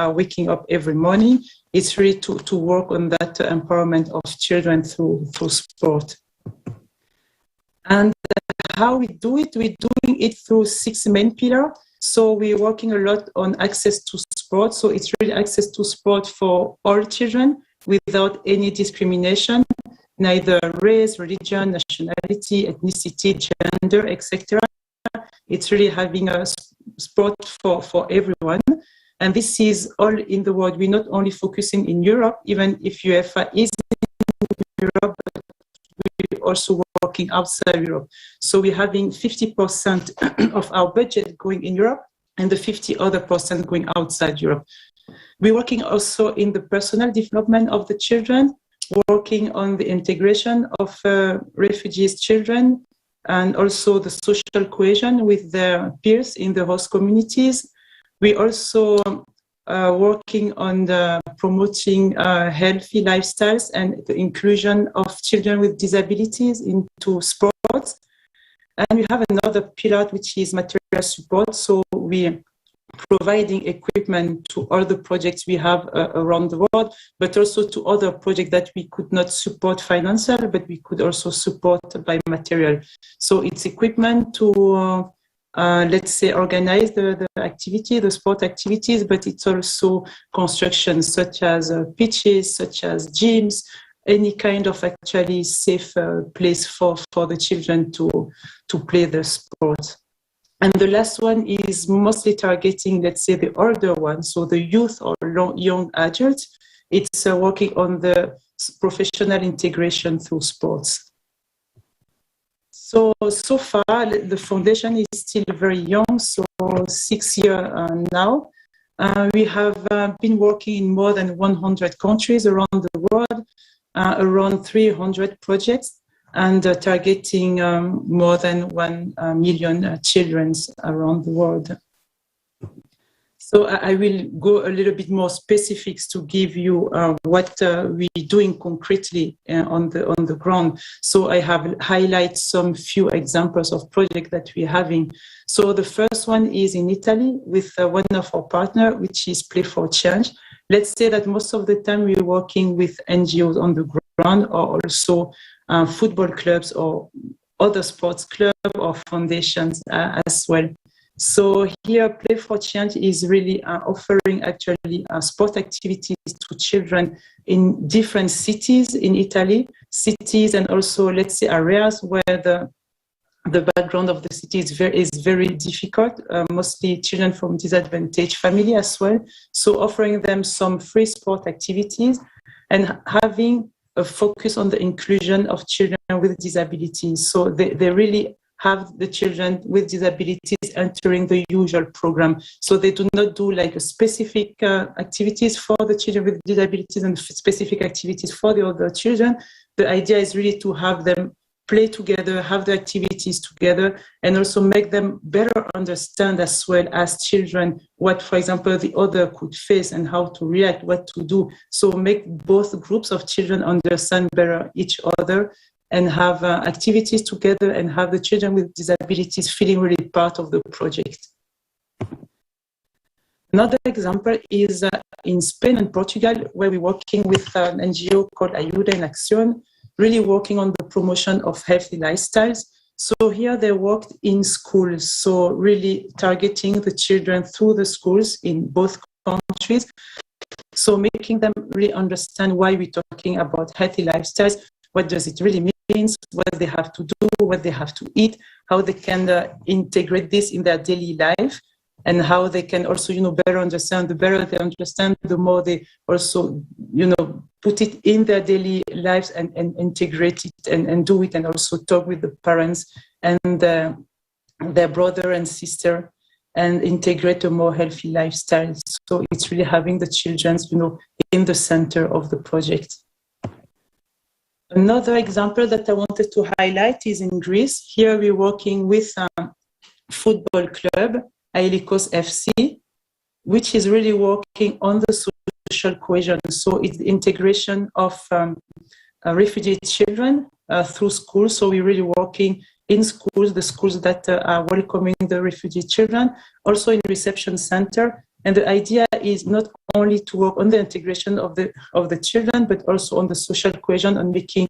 are waking up every morning. It's really to work on that empowerment of children through sport. And how we do it? We're doing it through 6 main pillars. So we're working a lot on access to sport. So it's really access to sport for all children without any discrimination, neither race, religion, nationality, ethnicity, gender, etc. It's really having a sport for everyone. And this is all in the world. We're not only focusing in Europe, even if UEFA is in Europe, but we're also working outside Europe. So we're having 50% of our budget going in Europe and the 50% other going outside Europe. We're working also in the personal development of the children, working on the integration of refugees' children, and also the social cohesion with their peers in the host communities. We're also working on promoting healthy lifestyles and the inclusion of children with disabilities into sports. And we have another pillar, which is material support. So we're providing equipment to all the projects we have around the world, but also to other projects that we could not support financially, but we could also support by material. So it's equipment to let's say, organize the activity, the sport activities, but it's also construction such as pitches, such as gyms, any kind of actually safe place for the children to play the sport. And the last one is mostly targeting, let's say, the older ones, so the youth or young adults. It's working on the professional integration through sports. So far, the foundation is still very young, so 6 years now. We have been working in more than 100 countries around the world, around 300 projects, and targeting more than 1 million children around the world. So I will go a little bit more specifics to give you what we're doing concretely on the ground. So I have highlighted some few examples of projects that we're having. So the first one is in Italy with one of our partners, which is Play for Change. Let's say that most of the time we're working with NGOs on the ground, or also football clubs or other sports clubs or foundations as well. So here, Play for Change is really offering actually sport activities to children in different cities in Italy, cities and also, let's say, areas where the background of the city is very difficult, mostly children from disadvantaged family as well. So offering them some free sport activities and having a focus on the inclusion of children with disabilities. So they really have the children with disabilities entering the usual program. So they do not do like a specific activities for the children with disabilities and specific activities for the other children. The idea is really to have them play together, have the activities together, and also make them better understand as well as children what, for example, the other could face and how to react, what to do. So make both groups of children understand better each other and have activities together and have the children with disabilities feeling really part of the project. Another example is in Spain and Portugal, where we're working with an NGO called Ayuda en Acción, really working on the promotion of healthy lifestyles. So here they worked in schools, so really targeting the children through the schools in both countries. So making them really understand why we're talking about healthy lifestyles, what does it really mean, what they have to do, what they have to eat, how they can integrate this in their daily life, and how they can also, better understand. The better they understand, the more they also, put it in their daily lives and integrate it and do it, and also talk with the parents and their brother and sister and integrate a more healthy lifestyle. So it's really having the children, in the center of the project. Another example that I wanted to highlight is in Greece. Here we're working with a football club, Ailikos FC, which is really working on the social cohesion. So it's the integration of refugee children through schools. So we're really working in schools, the schools that are welcoming the refugee children, also in reception center. And the idea is not only to work on the integration of the children, but also on the social cohesion and making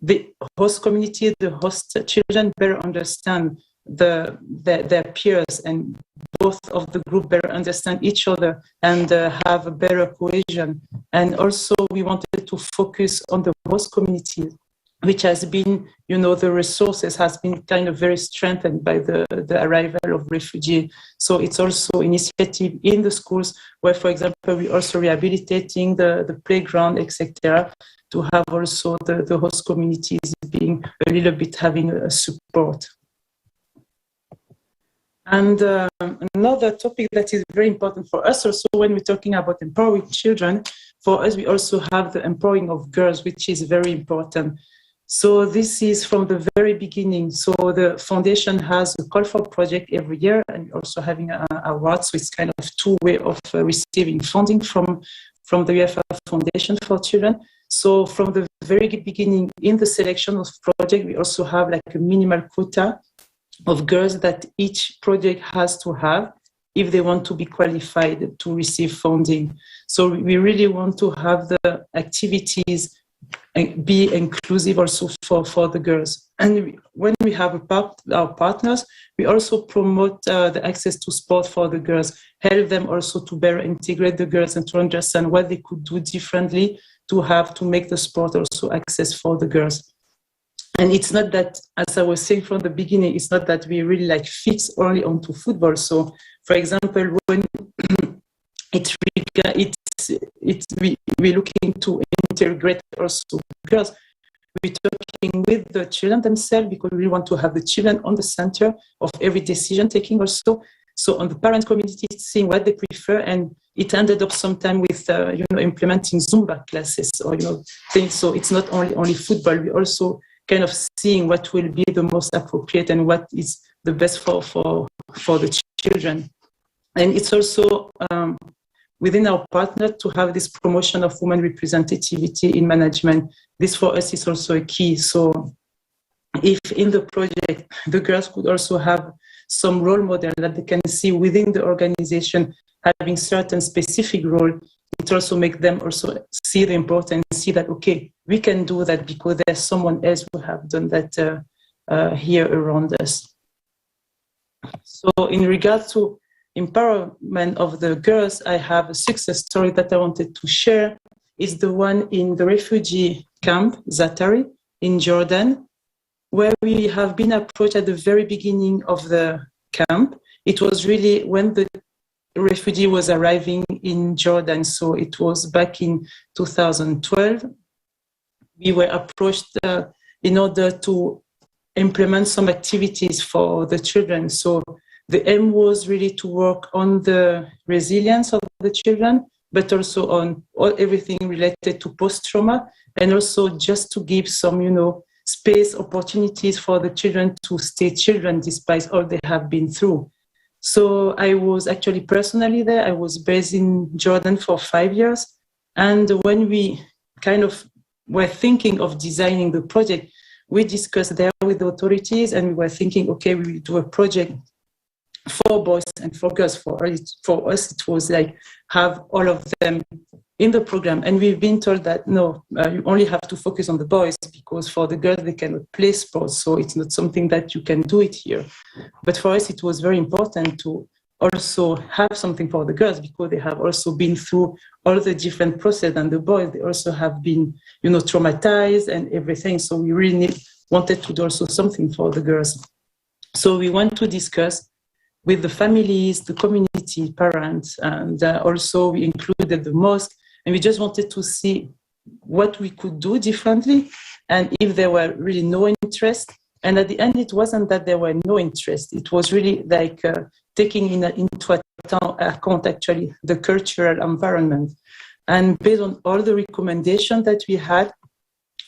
the host community, the host children better understand their peers, and both of the group better understand each other and have a better cohesion. And also we wanted to focus on the host community, which has been, the resources has been kind of very strengthened by the arrival of refugees. So it's also initiative in the schools where, for example, we're also rehabilitating the playground, etc., to have also the host communities being a little bit having a support. And another topic that is very important for us also when we're talking about empowering children, for us we also have the empowering of girls, which is very important. So this is from the very beginning. So the foundation has a call for project every year and also having an award. So it's kind of two way of receiving funding from the Uefa Foundation for Children. So from the very beginning in the selection of project, we also have like a minimal quota of girls that each project has to have if they want to be qualified to receive funding. So we really want to have the activities be inclusive also for the girls. And when we have our partners, we also promote the access to sport for the girls, help them also to better integrate the girls and to understand what they could do differently to make the sport also access for the girls. And it's not that, as I was saying from the beginning, it's not that we really like fix only onto football. So, for example, when we're looking to integrate also girls, we're talking with the children themselves because we want to have the children on the center of every decision taking also. So on the parent community, seeing what they prefer, and it ended up sometime with implementing Zumba classes or things. So it's not only football. We also kind of seeing what will be the most appropriate and what is the best for the children. And it's also within our partner to have this promotion of women representativity in management. This for us is also a key. So if in the project, the girls could also have some role model that they can see within the organization having certain specific role, it also makes them also see the importance, see that, okay, we can do that because there's someone else who have done that here around us. So in regard to empowerment of the girls, I have a success story that I wanted to share. It's the one in the refugee camp, Zatari, in Jordan, where we have been approached at the very beginning of the camp. It was really when the refugee was arriving in Jordan, so it was back in 2012. We were approached in order to implement some activities for the children. So the aim was really to work on the resilience of the children, but also on everything related to post-trauma, and also just to give some, space, opportunities for the children to stay children despite all they have been through. So I was actually personally there. I was based in Jordan for 5 years. And when we kind of were thinking of designing the project, we discussed there with the authorities, and we were thinking, okay, we will do a project for boys and for girls. For us, it was like have all of them in the program. And we've been told that, no, you only have to focus on the boys because for the girls, they cannot play sports. So it's not something that you can do it here. But for us, it was very important to also have something for the girls because they have also been through all the different process, and the boys, they also have been, traumatized and everything. So we really wanted to do also something for the girls. So we want to discuss with the families, the community, parents, and also we included the mosque. And we just wanted to see what we could do differently and if there were really no interest. And at the end, it wasn't that there were no interest. It was really like taking into account actually the cultural environment. And based on all the recommendations that we had,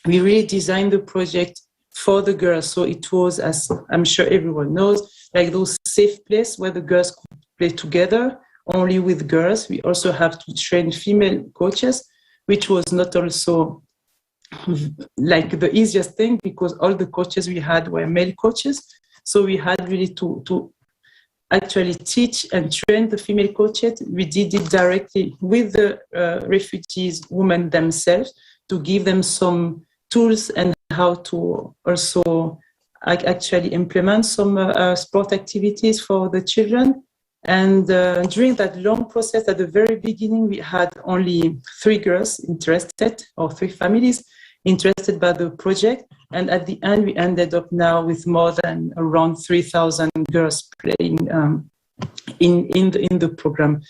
we really designed the project for the girls. So it was, as I'm sure everyone knows, like those safe places where the girls could play together, only with girls. We also have to train female coaches, which was not also like the easiest thing because all the coaches we had were male coaches. So we had really to actually teach and train the female coaches. We did it directly with the refugees women themselves to give them some tools and how to also actually implement some sport activities for the children. And during that long process, at the very beginning, we had only 3 girls interested, or 3 families interested by the project. And at the end, we ended up now with more than around 3,000 girls playing in the program.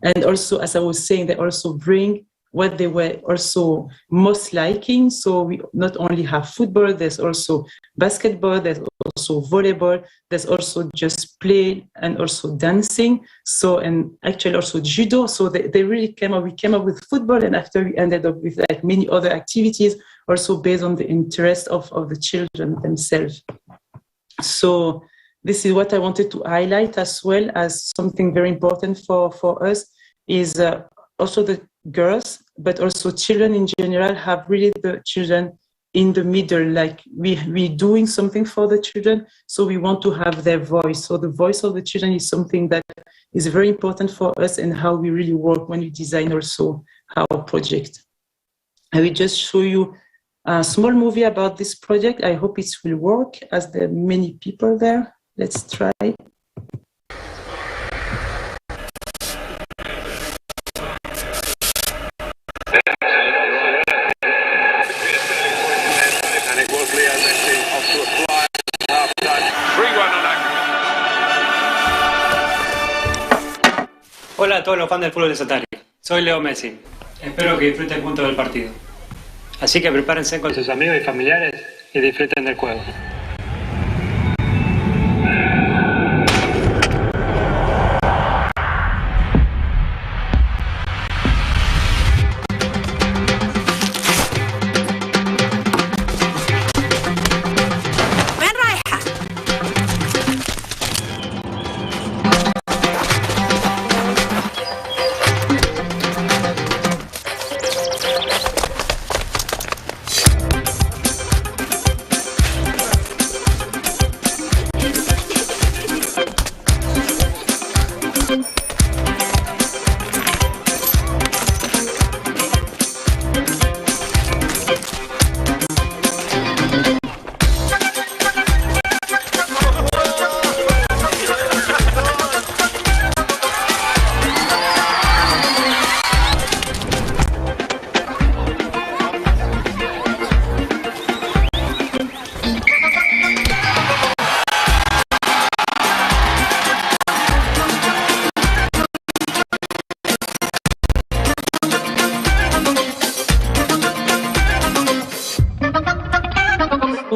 And also, as I was saying, they also bring what they were also most liking. So we not only have football, there's also basketball, there's also volleyball, there's also just play and also dancing. So, and actually also judo. So they really we came up with football, and after we ended up with like many other activities, also based on the interest of the children themselves. So this is what I wanted to highlight as well as something very important for us is also the girls, but also children in general have really the children in the middle, like we doing something for the children, so we want to have their voice. So the voice of the children is something that is very important for us and how we really work when we design also our project. I will just show you a small movie about this project. I hope it will work as there are many people there. Let's try. Messi off to a fly. Half done. 3-1 on aggregate. Hola a todos los fans del fútbol de Satari. Soy Leo Messi. Espero que disfruten juntos del partido. Así que prepárense con sus amigos y familiares y disfruten del juego.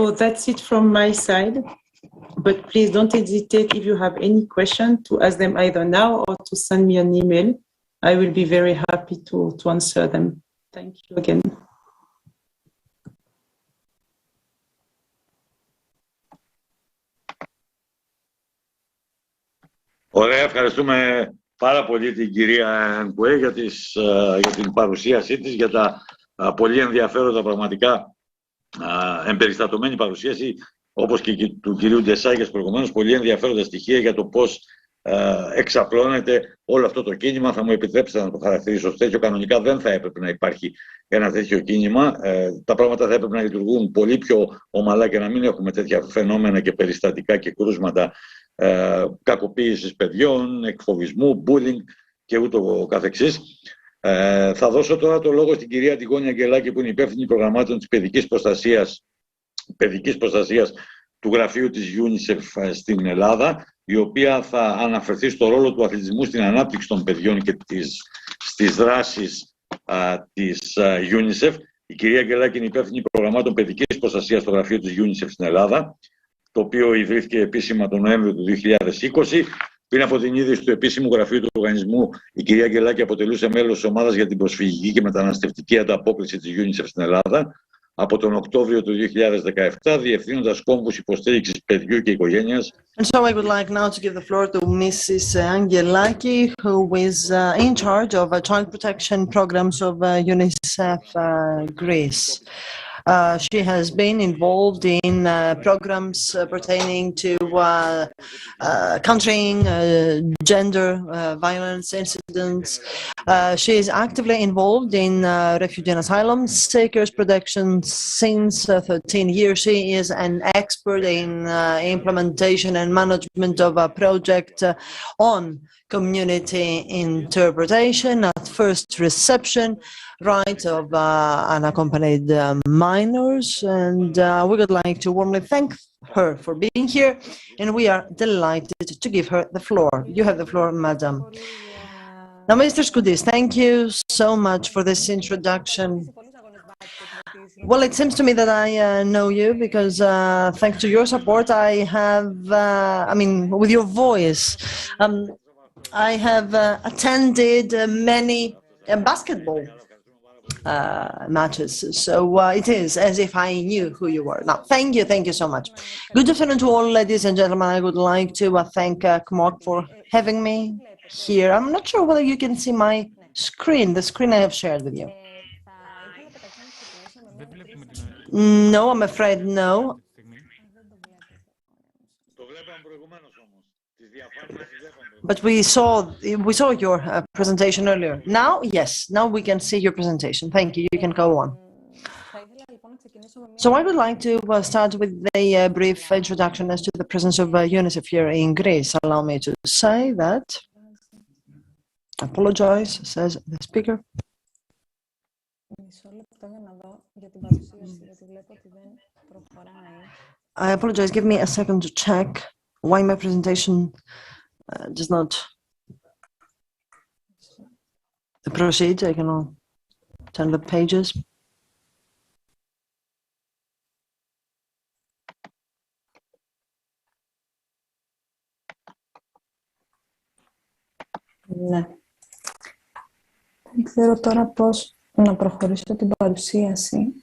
So that's it from my side. But please don't hesitate if you have any question to ask them either now or to send me an email. I will be very happy to answer them. Thank you again. Ωραία, ευχαριστούμε πάρα πολύ την κυρία Νκουέ για την παρουσίασή της, για τα πολύ ενδιαφέροντα πραγματικά εμπεριστατωμένη παρουσίαση, όπως και του κυρίου Ντεσάγες προηγουμένως, πολύ ενδιαφέροντα στοιχεία για το πώς εξαπλώνεται όλο αυτό το κίνημα. Θα μου επιτρέψετε να το χαρακτηρίσω ως τέτοιο. Κανονικά δεν θα έπρεπε να υπάρχει ένα τέτοιο κίνημα. Τα πράγματα θα έπρεπε να λειτουργούν πολύ πιο ομαλά και να μην έχουμε τέτοια φαινόμενα και περιστατικά και κρούσματα κακοποίησης παιδιών, εκφοβισμού, bullying και ούτω καθεξής. Θα δώσω τώρα το λόγο στην κυρία Αντιγόνη Αγγελάκη, που είναι υπεύθυνη προγραμμάτων της παιδικής προστασίας του γραφείου της Unicef στην Ελλάδα, η οποία θα αναφερθεί στο ρόλο του αθλητισμού στην ανάπτυξη των παιδιών και στις δράσεις της Unicef. Η κυρία Αγγελάκη είναι υπεύθυνη προγραμμάτων παιδικής προστασίας στο γραφείο της Unicef στην Ελλάδα, το οποίο ιδρύθηκε επίσημα τον Νοέμβριο του 2020. Πριν από την ίδρυση του επίσημου γραφείου του οργανισμού, η κυρία Αγγελάκη αποτελούσε μέλος της ομάδας για την προσφυγική και μεταναστευτική ανταπόκριση της Unicef στην Ελλάδα από τον Οκτώβριο του 2017, διευθύνοντας κόμβους υποστήριξης παιδιού και οικογένειας. And so I would like now to give the floor to Mrs. Angelaki, who is in charge of child protection programs of UNICEF Greece. She has been involved in programs pertaining to countering gender violence incidents. She is actively involved in refugee and asylum seekers protection since 13 years. She is an expert in implementation and management of a project on community interpretation at first reception, rights of unaccompanied minors, and we would like to warmly thank her for being here, and we are delighted to give her the floor. You have the floor, madam. Now, Mr. Skoudis, thank you so much for this introduction. Well, it seems to me that I know you because thanks to your support, I have, with your voice, I have attended many basketball matches, so it is as if I knew who you were. Now, thank you so much. Good afternoon to all, ladies and gentlemen. I would like to thank KMOC for having me here. I'm not sure whether you can see my screen, the screen I have shared with you. No, I'm afraid no. But we saw your presentation earlier. Now, yes, now we can see your presentation. Thank you. You can go on. So I would like to start with a brief introduction as to the presence of UNICEF here in Greece. Allow me to say that. Apologize, says the speaker. I apologize. Give me a second to check why my presentation does not proceed. I cannot turn the pages. Ναι. Δεν ξέρω τώρα πώς να προχωρήσω την παρουσίαση.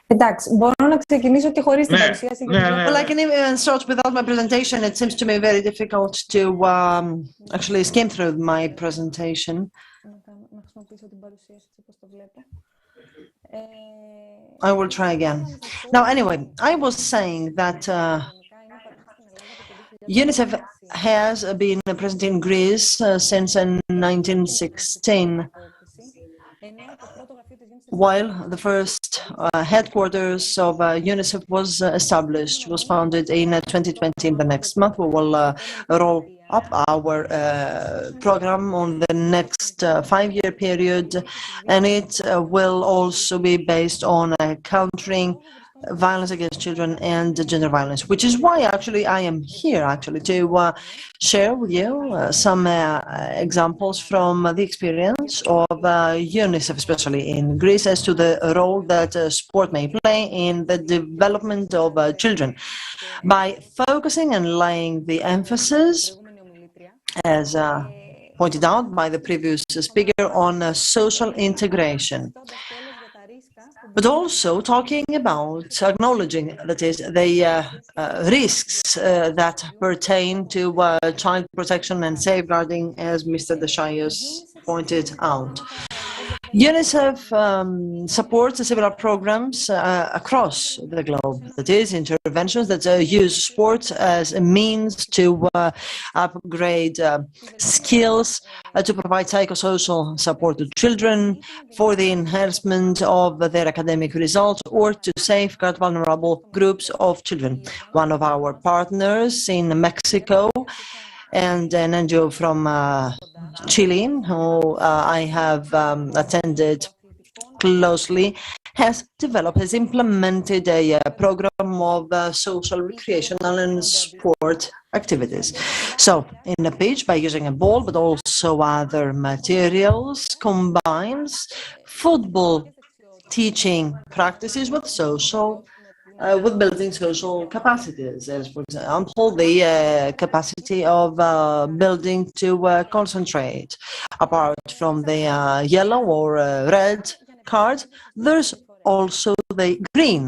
Εντάξει, μπορώ να ξεκινήσω και χωρίς την παρουσίαση. Well, I can even start without my presentation. It seems to me very difficult to actually skim through my presentation. Να χρησιμοποιήσω την παρουσίαση όπως το βλέπω. I will try again. Now, anyway, I was saying that UNICEF has been present in Greece since 1916. While the first headquarters of UNICEF was established, was founded in 2020. In the next month, we will roll up our program on the next 5-year period, and it will also be based on countering violence against children and gender violence, which is why actually I am here to share with you some examples from the experience of UNICEF, especially in Greece, as to the role that sport may play in the development of children, by focusing and laying the emphasis, as pointed out by the previous speaker, on social integration, but also talking about acknowledging, that is, the risks that pertain to child protection and safeguarding, as Mr. Deshaios pointed out. UNICEF supports several programs across the globe, that is, interventions that use sports as a means to upgrade skills, to provide psychosocial support to children for the enhancement of their academic results, or to safeguard vulnerable groups of children. One of our partners in Mexico and an NGO from Chile, who I have attended closely, has implemented a program of social, recreational and sport activities. So, in a pitch, by using a ball, but also other materials, combines football teaching practices with with building social capacities, as for example, the capacity of building to concentrate. Apart from the yellow or red card, there's also the green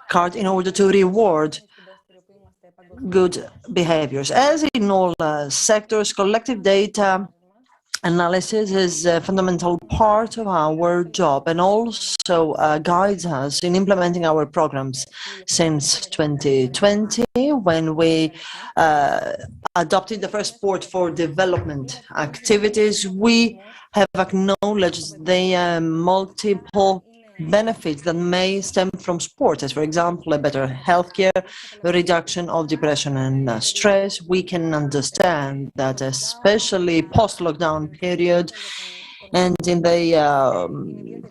card in order to reward good behaviors. As in all sectors, collective data analysis is a fundamental part of our job, and also guides us in implementing our programs. Since 2020, when we adopted the first sport for development activities, we have acknowledged the multiple benefits that may stem from sport, as for example, a better healthcare, reduction of depression and stress. We can understand that, especially post-lockdown period and in the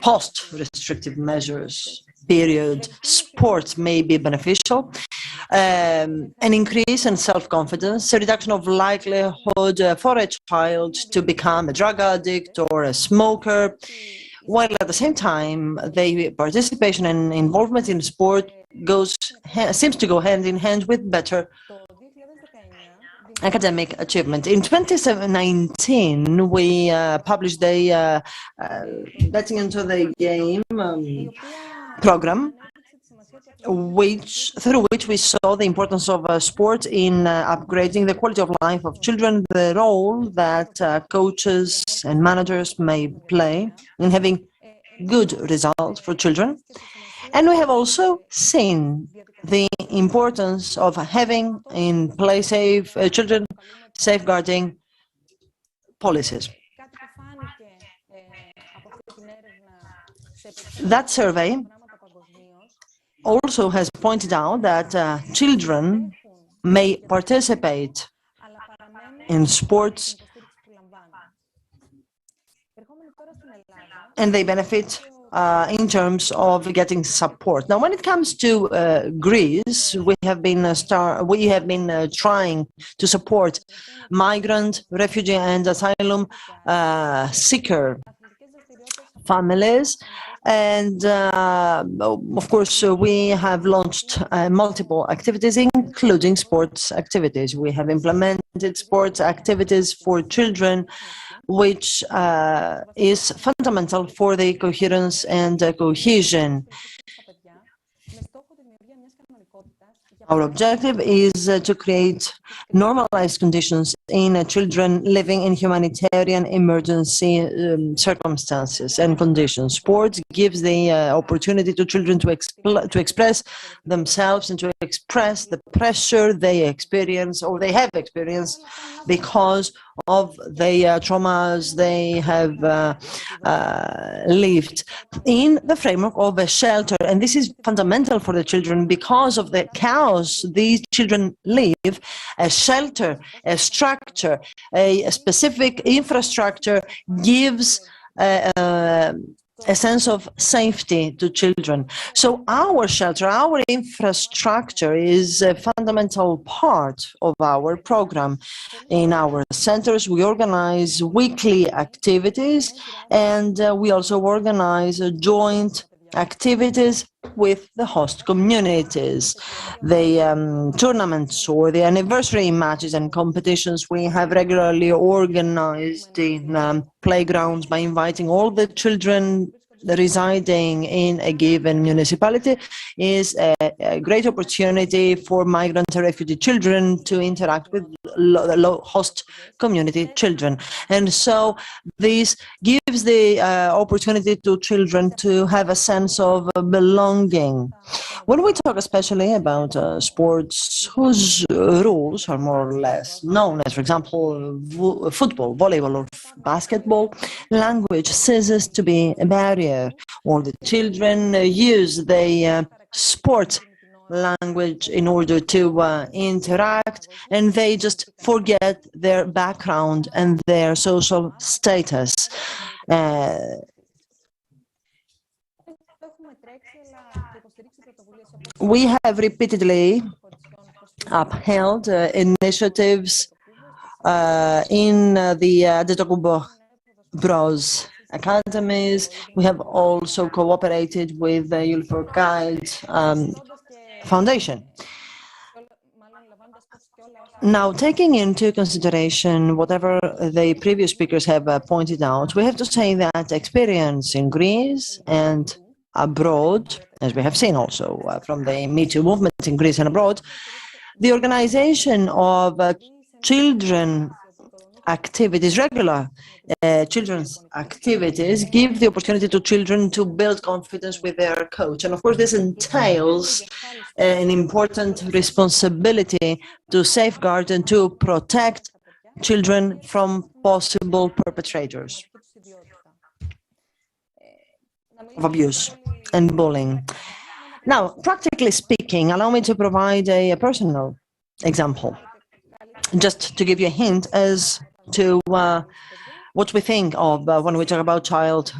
post-restrictive measures period, sports may be beneficial. An increase in self-confidence, a reduction of likelihood for a child to become a drug addict or a smoker, while at the same time, the participation and involvement in sport seems to go hand in hand with better academic achievement. In 2019, we published a Betting into the Game program, through which we saw the importance of sport in upgrading the quality of life of children, the role that coaches and managers may play in having good results for children. And we have also seen the importance of having in place children safeguarding policies. That survey also has pointed out that children may participate in sports and they benefit in terms of getting support. Now, when it comes to Greece, we have been trying to support migrant, refugee, and asylum seeker families. And of course, we have launched multiple activities, including sports activities. We have implemented sports activities for children, which is fundamental for the coherence and cohesion. Our objective is to create normalized conditions in children living in humanitarian emergency circumstances and conditions. Sports gives the opportunity to children to express themselves and to express the pressure they experience or they have experienced because of the traumas they have lived in the framework of a shelter. And this is fundamental for the children because of the chaos these children live. A shelter, a structure, a specific infrastructure gives a sense of safety to children. So our shelter, our infrastructure is a fundamental part of our program. In our centers, we organize weekly activities, and we also organize joint activities with the host communities. The tournaments or the anniversary matches and competitions we have regularly organized in playgrounds by inviting all the children residing in a given municipality is a great opportunity for migrant and refugee children to interact with host community children. And so this gives the opportunity to children to have a sense of belonging. When we talk especially about sports whose rules are more or less known, as for example football, volleyball or basketball, language ceases to be a barrier. All the children use the sport language in order to interact, and they just forget their background and their social status. We have repeatedly upheld initiatives in the Antetokounmpo Bros academies. We have also cooperated with the Uefa Guide Foundation. Now, taking into consideration whatever the previous speakers have pointed out, we have to say that experience in Greece and abroad, as we have seen also from the Me Too movement in Greece and abroad, the organization of children activities, regular children's activities, give the opportunity to children to build confidence with their coach. And of course, this entails an important responsibility to safeguard and to protect children from possible perpetrators of abuse and bullying. Now, practically speaking, allow me to provide a personal example, just to give you a hint as to what we think of when we talk about child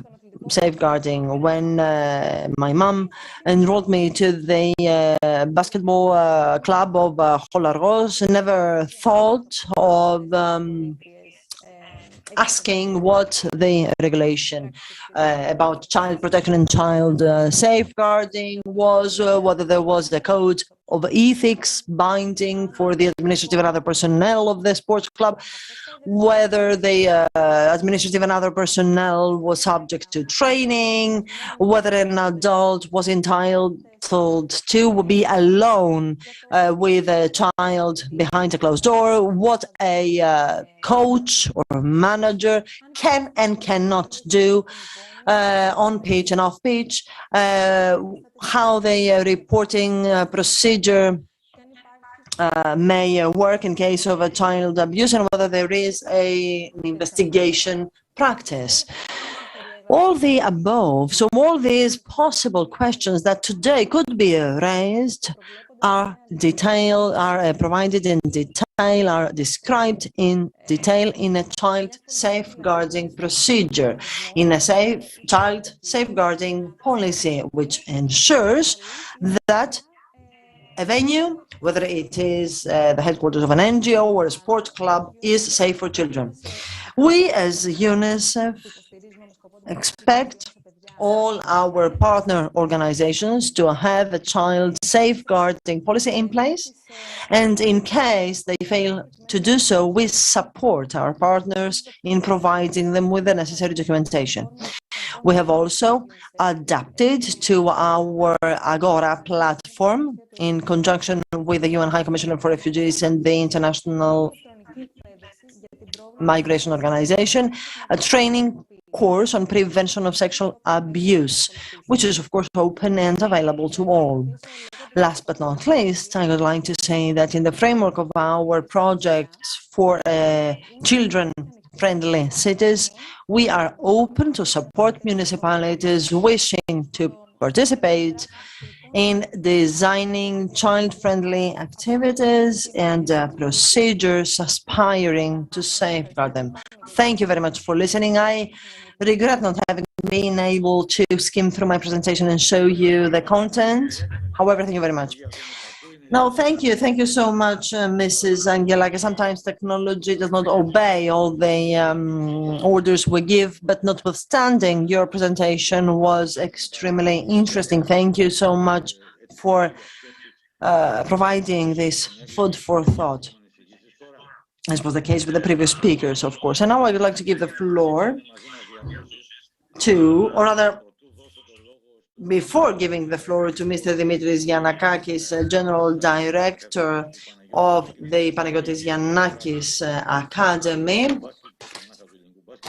safeguarding. When my mom enrolled me to the basketball club of Cholargos, never thought of asking what the regulation about child protection and child safeguarding was, whether there was a code of ethics binding for the administrative and other personnel of the sports club, whether the administrative and other personnel was subject to training, whether an adult was entitled to be alone with a child behind a closed door, what a coach or manager can and cannot do on pitch and off pitch, how the reporting procedure may work in case of a child abuse, and whether there is an investigation practice. All the above, so all these possible questions that today could be raised, are provided in detail, are described in detail in a child safeguarding procedure, in a child safeguarding policy, which ensures that a venue, whether it is the headquarters of an NGO or a sport club, is safe for children. We as UNICEF expect all our partner organizations to have a child safeguarding policy in place, and in case they fail to do so, we support our partners in providing them with the necessary documentation. We have also adapted to our Agora platform in conjunction with the UN High Commissioner for Refugees and the International Migration Organization, a training course on prevention of sexual abuse, which is of course open and available to all. Last but not least, I would like to say that in the framework of our projects for children-friendly cities, we are open to support municipalities wishing to participate in designing child-friendly activities and procedures aspiring to safeguard them. Thank you very much for listening. I regret not having been able to skim through my presentation and show you the content. However, thank you very much. No, thank you. Thank you so much, Mrs. Angelakis. Sometimes technology does not obey all the orders we give, but notwithstanding, your presentation was extremely interesting. Thank you so much for providing this food for thought, as was the case with the previous speakers, of course. And now I would like to give the floor to, or rather, before giving the floor to Mr. Dimitris Giannakakis, General Director of the Panayotis Giannakis Academy,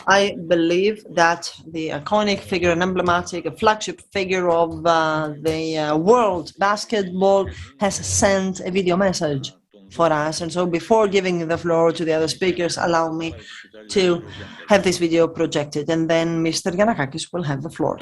I believe that the iconic figure, an emblematic, a flagship figure of the world basketball has sent a video message for us. And so before giving the floor to the other speakers, allow me to have this video projected, and then Mr. Giannakakis will have the floor.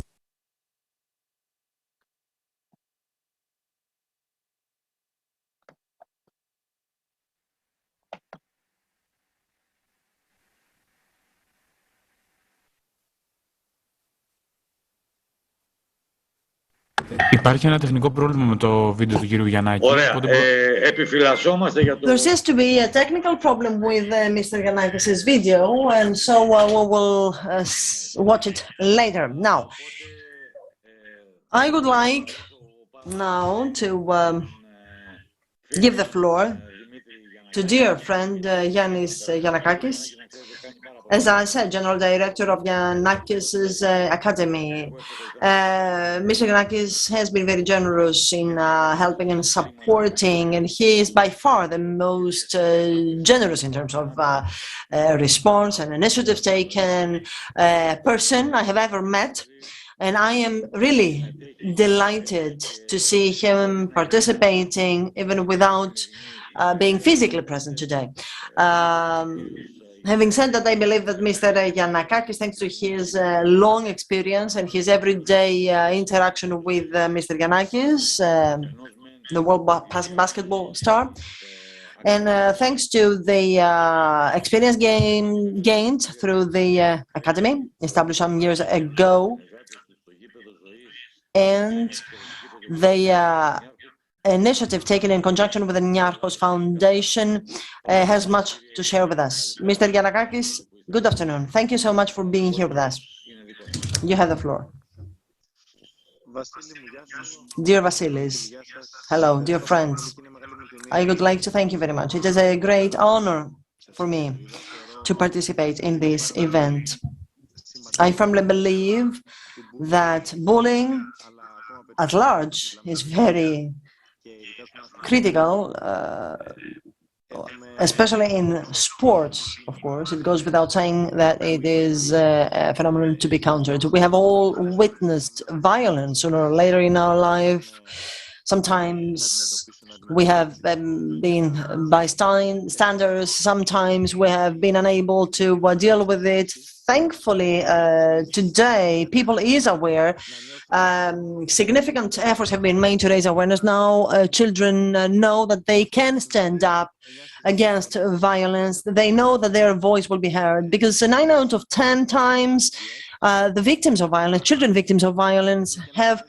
Υπάρχει ένα τεχνικό πρόβλημα με το βίντεο του κύριου Γιαννάκη. Ωραία. Επιφυλασσόμαστε για το... There seems to be a technical problem with Mr. Giannakis' video, and so we will watch it later. Now, I would like now to give the floor to dear friend Yannis Giannakakis. As I said, General Director of Giannakis' Academy. Mr. Giannakis has been very generous in helping and supporting, and he is by far the most generous in terms of response and initiative taken person I have ever met. And I am really delighted to see him participating even without being physically present today. Having said that, I believe that Mr. Giannakakis, thanks to his long experience and his everyday interaction with Mr. Giannakis, the world basketball star, and thanks to the experience gained through the academy, established some years ago, and the initiative taken in conjunction with the Niarchos Foundation has much to share with us. Mr. Giannakakis, good afternoon. Thank you so much for being here with us. You have the floor. Dear Vasilis, hello, dear friends. I would like to thank you very much. It is a great honor for me to participate in this event. I firmly believe that bullying at large is very critical, especially in sports, of course. It goes without saying that it is a phenomenon to be countered. We have all witnessed violence sooner or later in our life. Sometimes we have been bystanders, sometimes we have been unable to deal with it thankfully, today, people is aware. Significant efforts have been made to raise awareness. Now, children know that they can stand up against violence. They know that their voice will be heard, because 9 out of 10 times, the victims of violence, children victims of violence, have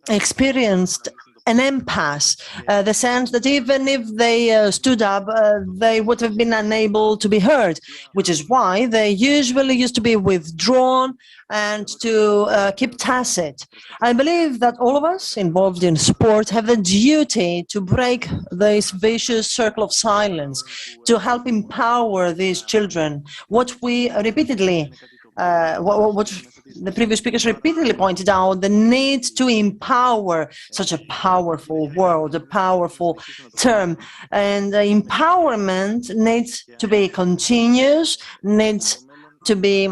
experienced an impasse, the sense that even if they stood up, they would have been unable to be heard, which is why they usually used to be withdrawn and to keep tacit. I believe that all of us involved in sport have the duty to break this vicious circle of silence, to help empower these children. What we repeatedly what the previous speakers repeatedly pointed out, the need to empower such a powerful word, a powerful term. And empowerment needs to be continuous, needs to be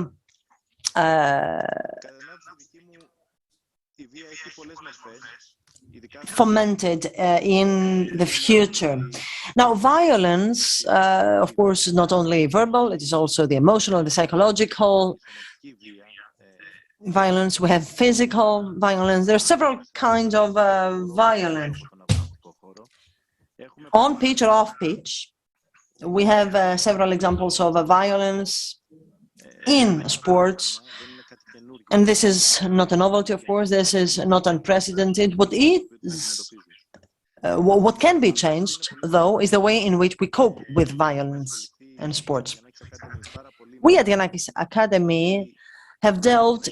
fomented in the future. Now, violence, of course, is not only verbal, it is also the emotional, the psychological violence. We have physical violence. There are several kinds of violence. On pitch or off pitch, we have several examples of violence in sports. And this is not a novelty, of course. This is not unprecedented. What can be changed, though, is the way in which we cope with violence in sports. We at Yanakis Academy have dealt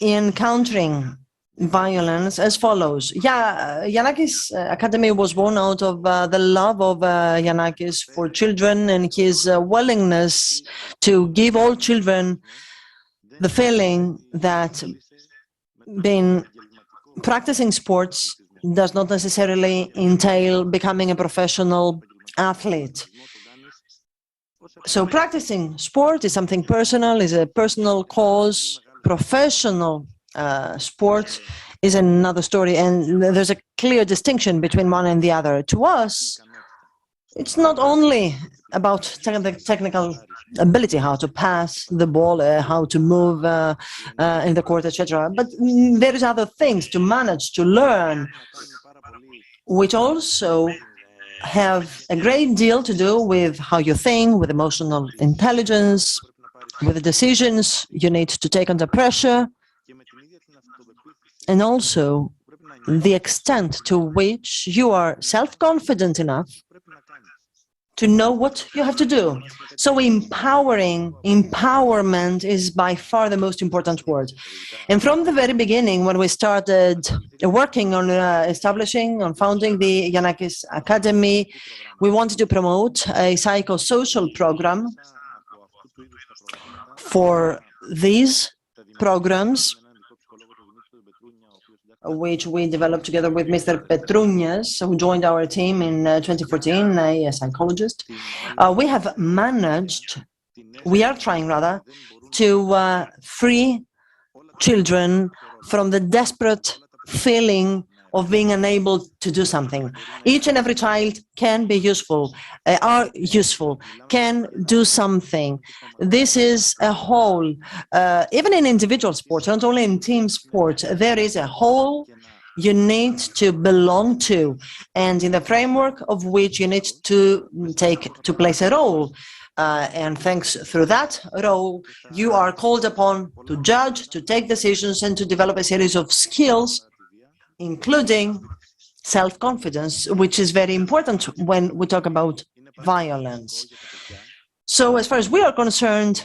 in countering violence as follows. Yanakis Academy was born out of the love of Yanakis for children and his willingness to give all children the feeling that being practicing sports does not necessarily entail becoming a professional athlete. So practicing sport is something personal, is a personal cause. Professional sport is another story, and there's a clear distinction between one and the other. To us, it's not only about technical ability, how to pass the ball, how to move in the court, etc. But there is other things to manage, to learn, which also have a great deal to do with how you think, with emotional intelligence, with the decisions you need to take under pressure, and also the extent to which you are self-confident enough to know what you have to do. So empowerment is by far the most important word. And from the very beginning, when we started working on founding the Yanakis Academy, we wanted to promote a psychosocial program. For these programs, which we developed together with Mr. Petrouñas, who joined our team in 2014, a psychologist. We are trying rather, to free children from the desperate feeling of being unable to do something. Each and every child can be useful, can do something. This is a whole. Even in individual sports, not only in team sports, there is a whole you need to belong to, and in the framework of which you need to place a role. And thanks through that role, you are called upon to judge, to take decisions, and to develop a series of skills, including self-confidence, which is very important when we talk about violence. So as far as we are concerned,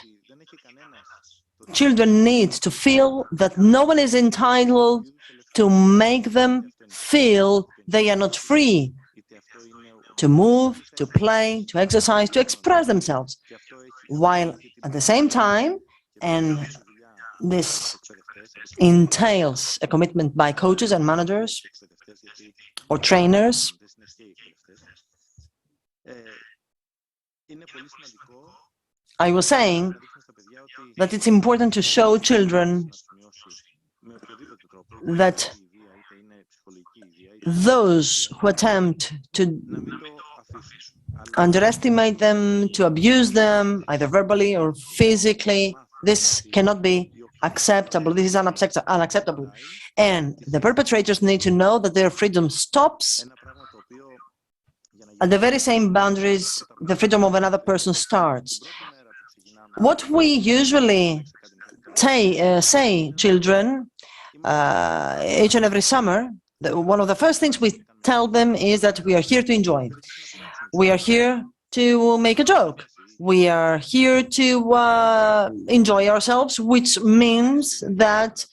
children need to feel that no one is entitled to make them feel they are not free to move, to play, to exercise, to express themselves, while at the same time, and this entails a commitment by coaches and managers or trainers. I was saying that it's important to show children that those who attempt to underestimate them, to abuse them, either verbally or physically. This cannot be acceptable. This is unacceptable. And the perpetrators need to know that their freedom stops at the very same boundaries the freedom of another person starts. What we usually say, children, each and every summer, one of the first things we tell them is that we are here to enjoy. We are here to make a joke. We are here to enjoy ourselves, which means that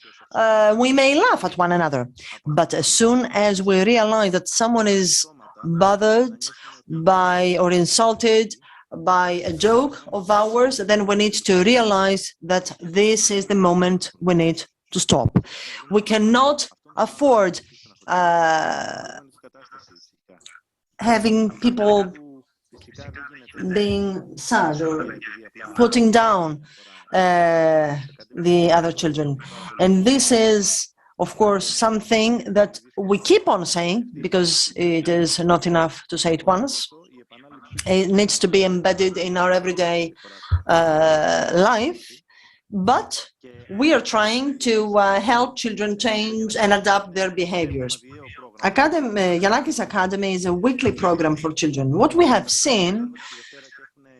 we may laugh at one another. But as soon as we realize that someone is bothered by or insulted by a joke of ours, then we need to realize that this is the moment we need to stop. We cannot afford having people being sad or putting down the other children. And this is, of course, something that we keep on saying because it is not enough to say it once. It needs to be embedded in our everyday life. But we are trying to help children change and adapt their behaviors. Yanakis Academy is a weekly program for children. What we have seen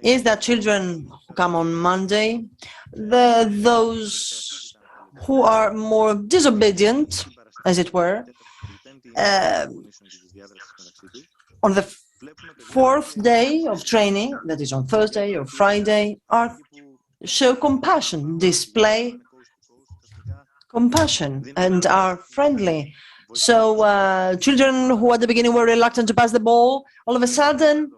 is that children who come on Monday, those who are more disobedient, as it were, on the fourth day of training, that is on Thursday or Friday, show compassion, display compassion, and are friendly. So children who at the beginning were reluctant to pass the ball, all of a sudden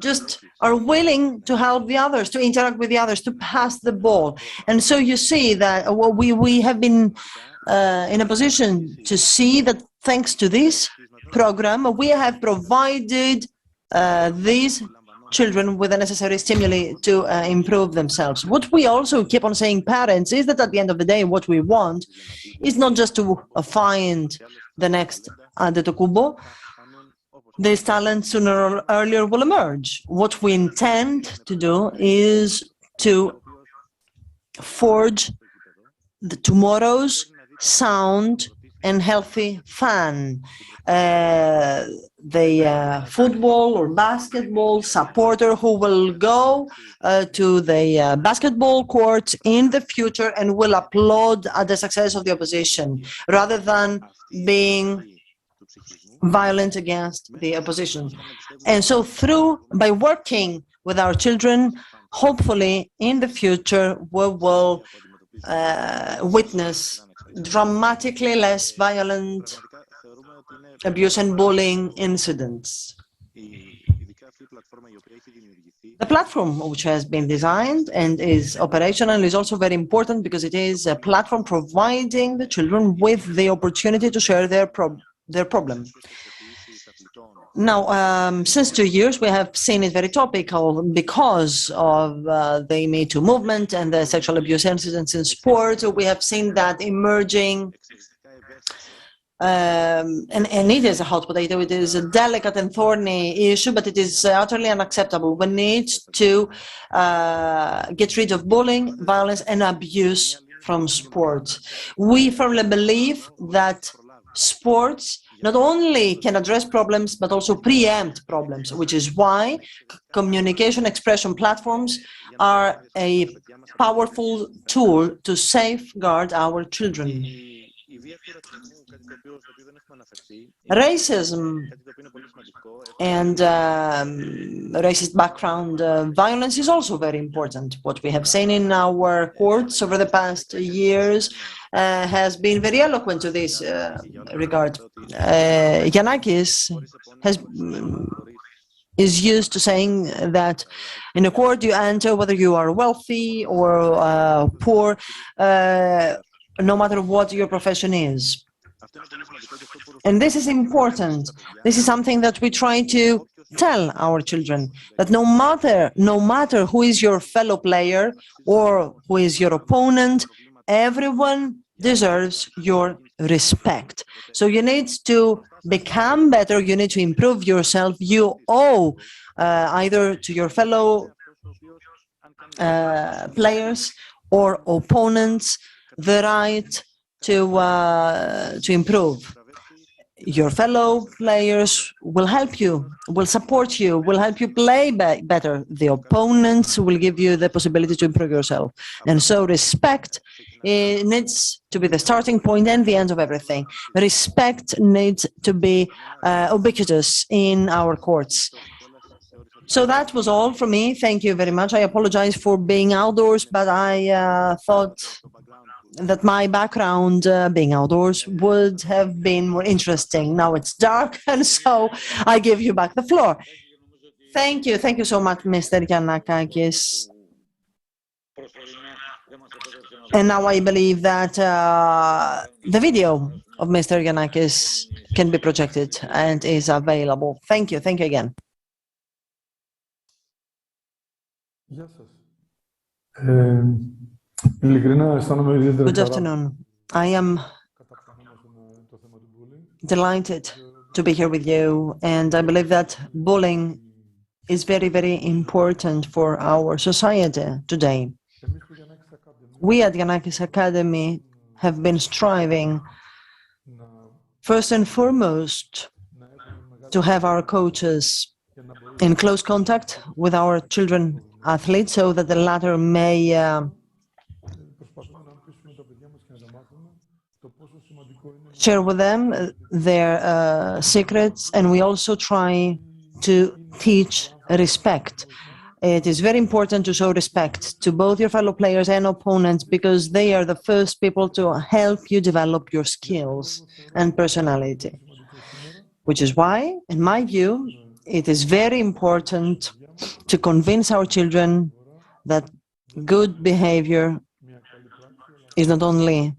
just are willing to help the others, to interact with the others, to pass the ball. And so you see that we have been in a position to see that thanks to this program, we have provided these children with the necessary stimuli to improve themselves. What we also keep on saying, parents, is that at the end of the day, what we want is not just to find the next Antetokounmpo. This talent sooner or earlier will emerge. What we intend to do is to forge tomorrow's sound and healthy fan. The football or basketball supporter who will go to the basketball court in the future and will applaud at the success of the opposition rather than being violent against the opposition. And so by working with our children, hopefully in the future we will witness dramatically less violent abuse and bullying incidents. The platform which has been designed and is operational is also very important because it is a platform providing the children with the opportunity to share their problem. Now, since 2 years, we have seen it very topical because of the Me Too movement and the sexual abuse incidents in sport. We have seen that emerging, and it is a hot potato. It is a delicate and thorny issue, but it is utterly unacceptable. We need to get rid of bullying, violence, and abuse from sports. We firmly believe that sports not only can address problems, but also preempt problems, which is why communication expression platforms are a powerful tool to safeguard our children. Racism and racist background violence is also very important. What we have seen in our courts over the past years has been very eloquent to this regard. Yanakis is used to saying that in a court you enter whether you are wealthy or poor, no matter what your profession is. And this is important. This is something that we try to tell our children, that no matter who is your fellow player or who is your opponent, everyone deserves your respect. So you need to become better, you need to improve yourself. You owe either to your fellow players or opponents the right to improve. Your fellow players will help you, will support you, will help you play better. The opponents will give you the possibility to improve yourself. And so respect needs to be the starting point and the end of everything. Respect needs to be ubiquitous in our courts. So that was all from me. Thank you very much. I apologize for being outdoors, but I thought that my background being outdoors would have been more interesting. Now it's dark, and so I give you back the floor. Thank you. Thank you so much, Mr. Giannakakis. And now I believe that the video of Mr. Giannakis can be projected and is available. Thank you. Thank you again. Good afternoon. I am delighted to be here with you, and I believe that bullying is very, very important for our society today. We at Giannakis Academy have been striving, first and foremost, to have our coaches in close contact with our children athletes so that the latter may share with them their secrets, and we also try to teach respect. It is very important to show respect to both your fellow players and opponents, because they are the first people to help you develop your skills and personality. Which is why, in my view, it is very important to convince our children that good behavior is not only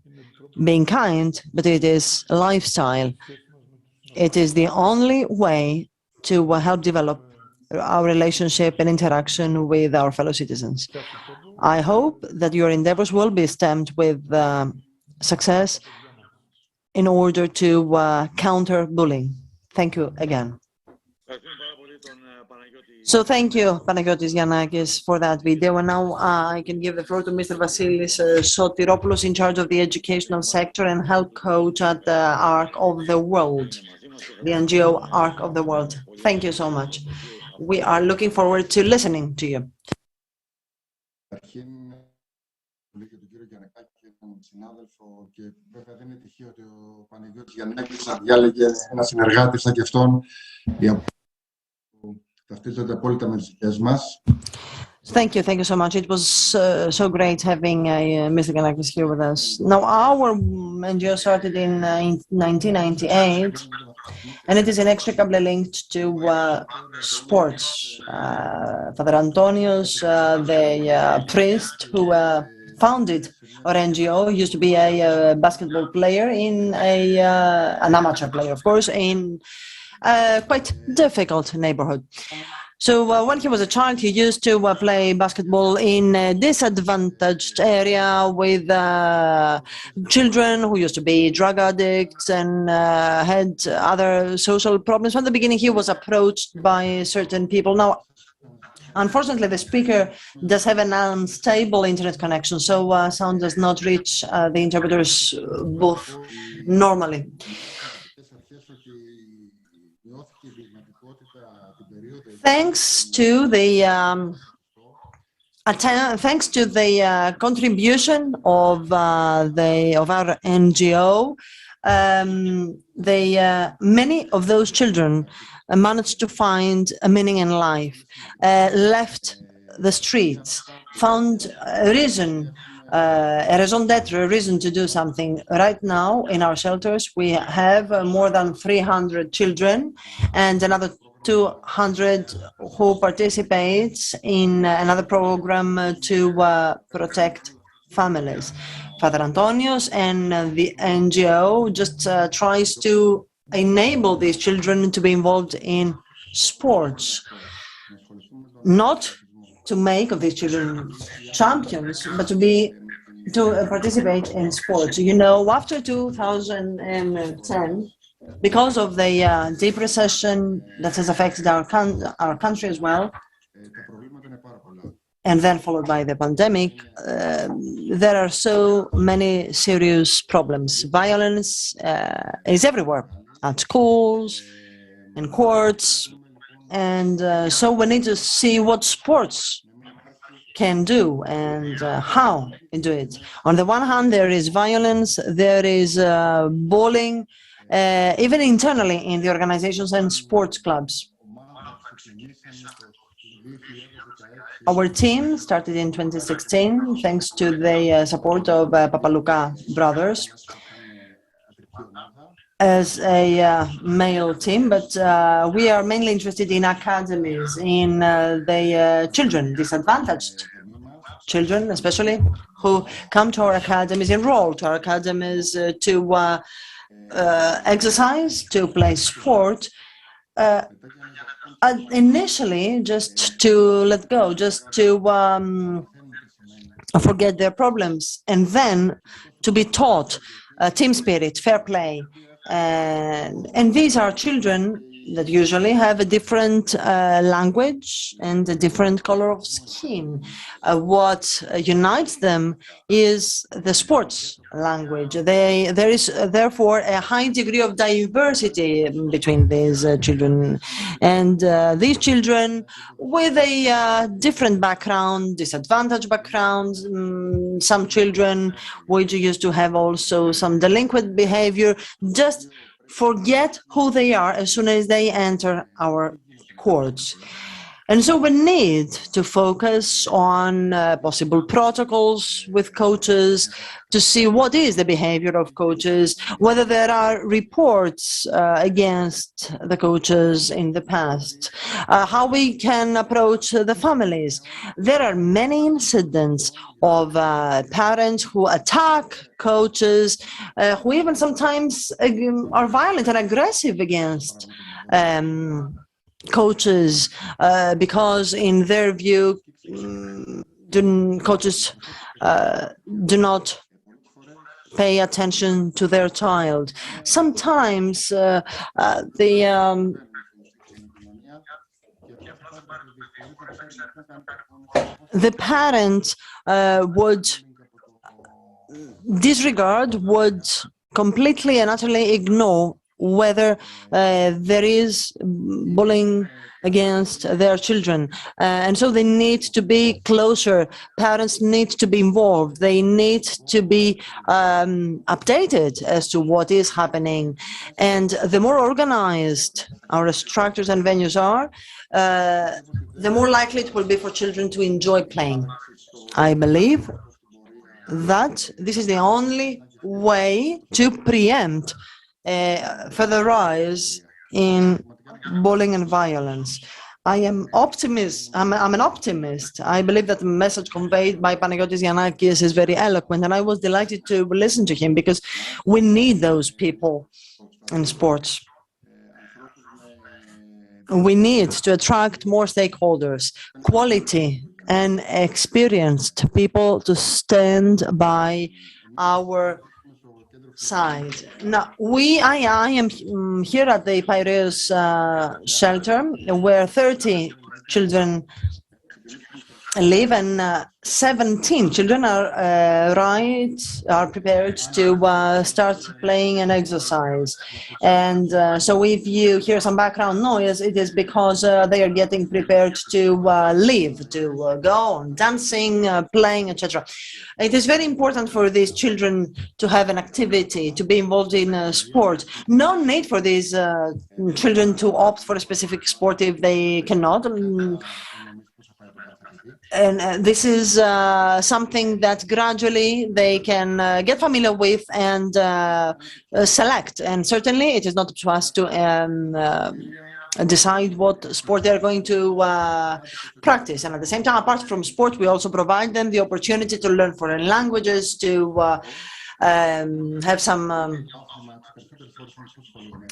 being kind, but it is a lifestyle. It is the only way to help develop our relationship and interaction with our fellow citizens. I hope that your endeavors will be stemmed with success in order to counter bullying. Thank you again. So thank you, Panagiotis Giannakis, for that video. And now I can give the floor to Mr. Vasilis Sotiropoulos, in charge of the educational sector and health coach at the Arc of the World, the NGO Arc of the World. Thank you so much. We are looking forward to listening to you. Thank you so much. It was so great having Mr. Giannakis here with us. Now, our NGO started in 1998, and it is inextricably linked to sports. Father Antonios, the priest who founded our NGO, used to be a basketball player in an amateur player, of course, in quite difficult neighborhood. So when he was a child, he used to play basketball in a disadvantaged area with children who used to be drug addicts and had other social problems. From the beginning, he was approached by certain people. Now, unfortunately, the speaker does have an unstable internet connection, so sound does not reach the interpreter's booth normally. Thanks to the contribution of our NGO, many of those children managed to find a meaning in life, left the streets, found a reason, a raison d'être, a reason to do something. Right now, in our shelters, we have more than 300 children and another 200 who participates in another program to protect families. Father Antonios and the NGO just tries to enable these children to be involved in sports, not to make of these children champions, but to be to participate in sports. You know, after 2010, because of the deep recession that has affected our country as well, and then followed by the pandemic, there are so many serious problems. Violence is everywhere, at schools, in courts, and so we need to see what sports can do and how to do it. On the one hand, there is violence, there is bullying, even internally in the organizations and sports clubs. Our team started in 2016 thanks to the support of Papalouka brothers as a male team, but we are mainly interested in academies, in the children, disadvantaged children especially, who come to our academies, enroll to our academies to exercise, to play sport, initially just to let go, just to forget their problems, and then to be taught team spirit, fair play. And these are children that usually have a different language and a different color of skin. What unites them is the sports language. There is therefore a high degree of diversity between these children. And these children with a different background, disadvantaged backgrounds, some children which used to have also some delinquent behavior, just forget who they are as soon as they enter our courts. And so we need to focus on possible protocols with coaches to see what is the behavior of coaches, whether there are reports against the coaches in the past, how we can approach the families. There are many incidents of parents who attack coaches, who even sometimes are violent and aggressive against coaches because in their view coaches do not pay attention to their child. Sometimes the parent would disregard, would completely and utterly ignore whether there is bullying against their children. And so they need to be closer. Parents need to be involved. They need to be updated as to what is happening. And the more organized our structures and venues are, the more likely it will be for children to enjoy playing. I believe that this is the only way to preempt further rise in bullying and violence. I'm an optimist. I believe that the message conveyed by Panagiotis Giannakis is very eloquent, and I was delighted to listen to him because we need those people in sports. We need to attract more stakeholders, quality and experienced people to stand by our side. Now, I am here at the Piraeus Shelter, where 30 children live, and 17 children are prepared to start playing and exercise. And so if you hear some background noise, it is because they are getting prepared to live, to go on dancing, playing, etc. It is very important for these children to have an activity, to be involved in sport. No need for these children to opt for a specific sport if they cannot. And this is something that gradually they can get familiar with and select. And certainly it is not up to us to decide what sport they're going to practice. And at the same time, apart from sport, we also provide them the opportunity to learn foreign languages, to have some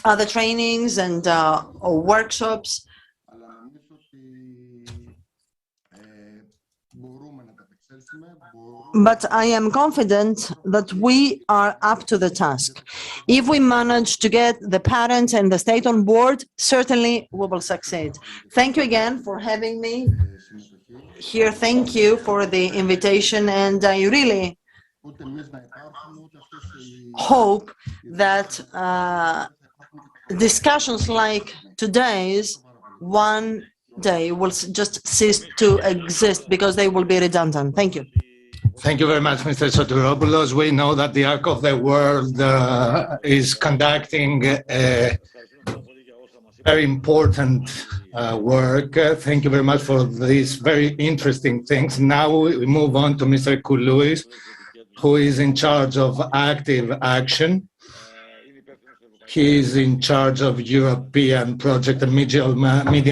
other trainings and workshops. But I am confident that we are up to the task. If we manage to get the parents and the state on board, certainly we will succeed. Thank you again for having me here. Thank you for the invitation, and I really hope that discussions like today's one day will just cease to exist because they will be redundant. Thank you. Thank you very much, Mr. Sotiropoulos. We know that the Arc of the World is conducting very important work. Thank you very much for these very interesting things. Now we move on to Mr. Koulouis, who is in charge of active action. He is in charge of European project and media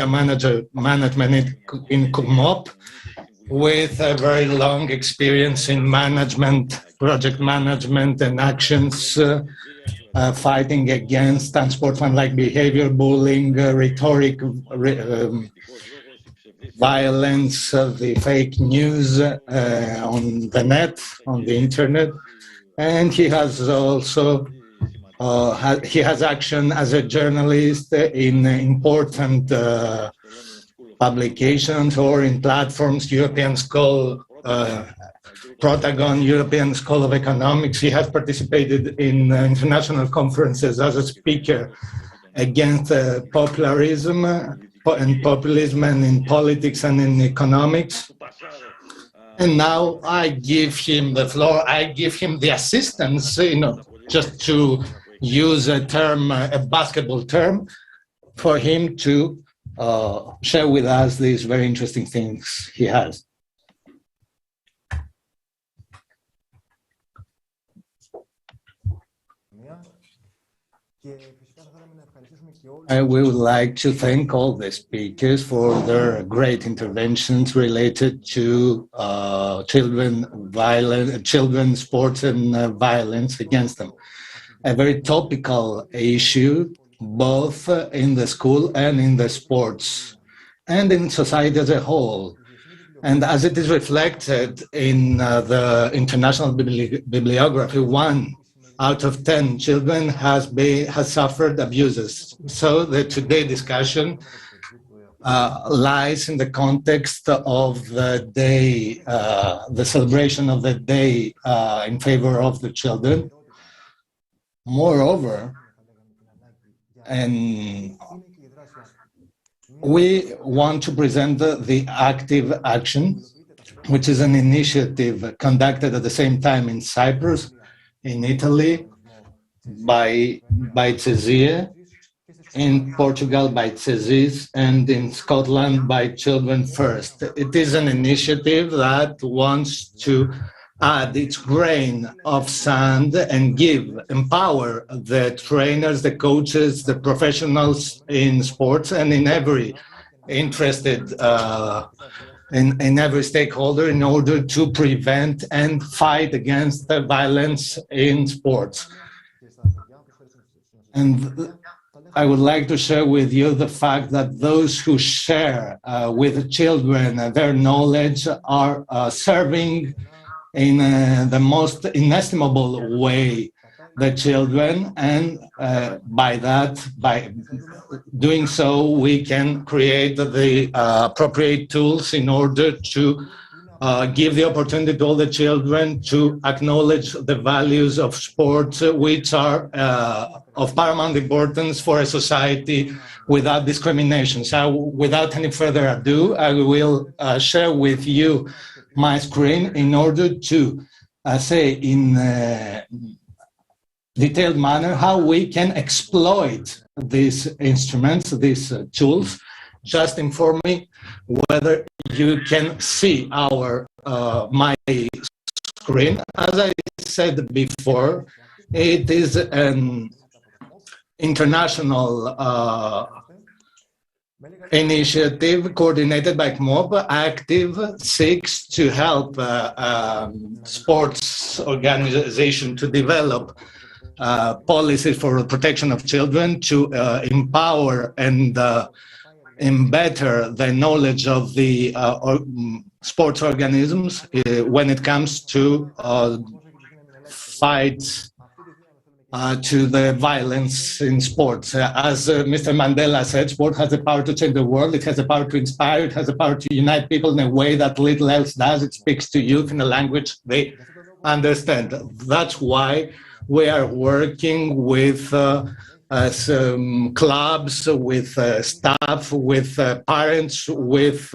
management in COMOP, with a very long experience in management, project management and actions, fighting against unsportsmanlike behavior, bullying, rhetoric, violence, the fake news on the net, on the internet. And he has also he has action as a journalist in important publications or in platforms, European School, Protagon, European School of Economics. He has participated in international conferences as a speaker against populism and in politics and in economics. And now I give him the floor. I give him the assistance, just to use a term, a basketball term, for him to share with us these very interesting things he has. I would like to thank all the speakers for their great interventions related to children sports and violence against them. A very topical issue, both in the school and in the sports and in society as a whole. And as it is reflected in the international bibliography, 1 out of 10 children has suffered abuses. So the today discussion lies in the context of the day, the celebration of the day in favor of the children. Moreover, and we want to present the active action, which is an initiative conducted at the same time in Cyprus, in Italy, by CESIE, in Portugal by CESIS, and in Scotland by Children First. It is an initiative that wants to add its grain of sand and empower the trainers, the coaches, the professionals in sports, and in every interested, in every stakeholder, in order to prevent and fight against the violence in sports. And I would like to share with you the fact that those who share with children their knowledge are serving in the most inestimable way the children, and by doing so, we can create the appropriate tools in order to give the opportunity to all the children to acknowledge the values of sports, which are of paramount importance for a society without discrimination. So without any further ado, I will share with you my screen in order to say in a detailed manner how we can exploit these instruments, these tools. Just inform me whether you can see my screen. As I said before, it is an international initiative coordinated by CMOP. Active seeks to help sports organization to develop policies for protection of children, to empower and better the knowledge of the sports organisms when it comes to fights to the violence in sports. As Mr. Mandela said, sport has the power to change the world, it has the power to inspire, it has the power to unite people in a way that little else does. It speaks to youth in a language they understand. That's why we are working with some clubs, with staff, with parents, with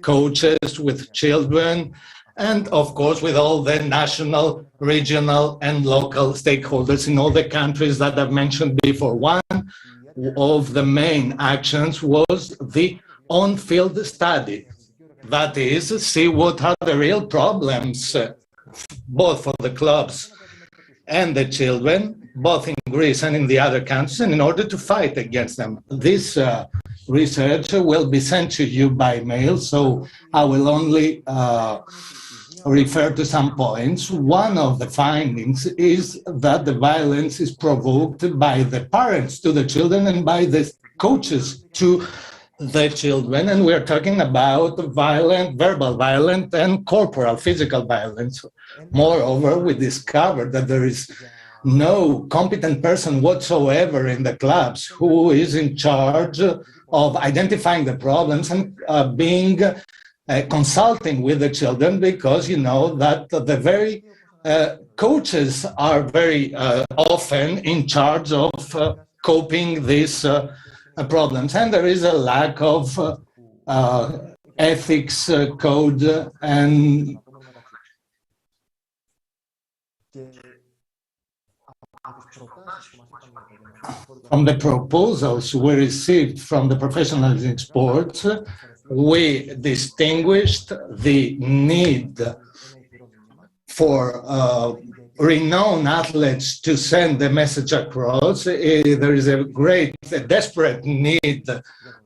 coaches, with children, and of course with all the national, regional and local stakeholders in all the countries that I've mentioned before. One of the main actions was the on-field study. That is, see what are the real problems, both for the clubs and the children, both in Greece and in the other countries, and in order to fight against them. This research will be sent to you by mail, so I will only refer to some points. One of the findings is that the violence is provoked by the parents to the children and by the coaches to the children, and we're talking about violent, verbal violence and corporal, physical violence. Moreover, we discovered that there is no competent person whatsoever in the clubs who is in charge of identifying the problems and being consulting with the children, because you know that the very coaches are very often in charge of coping these problems, and there is a lack of ethics code and from the proposals we received from the professionals in sports, we distinguished the need for renowned athletes to send the message across. There is a desperate need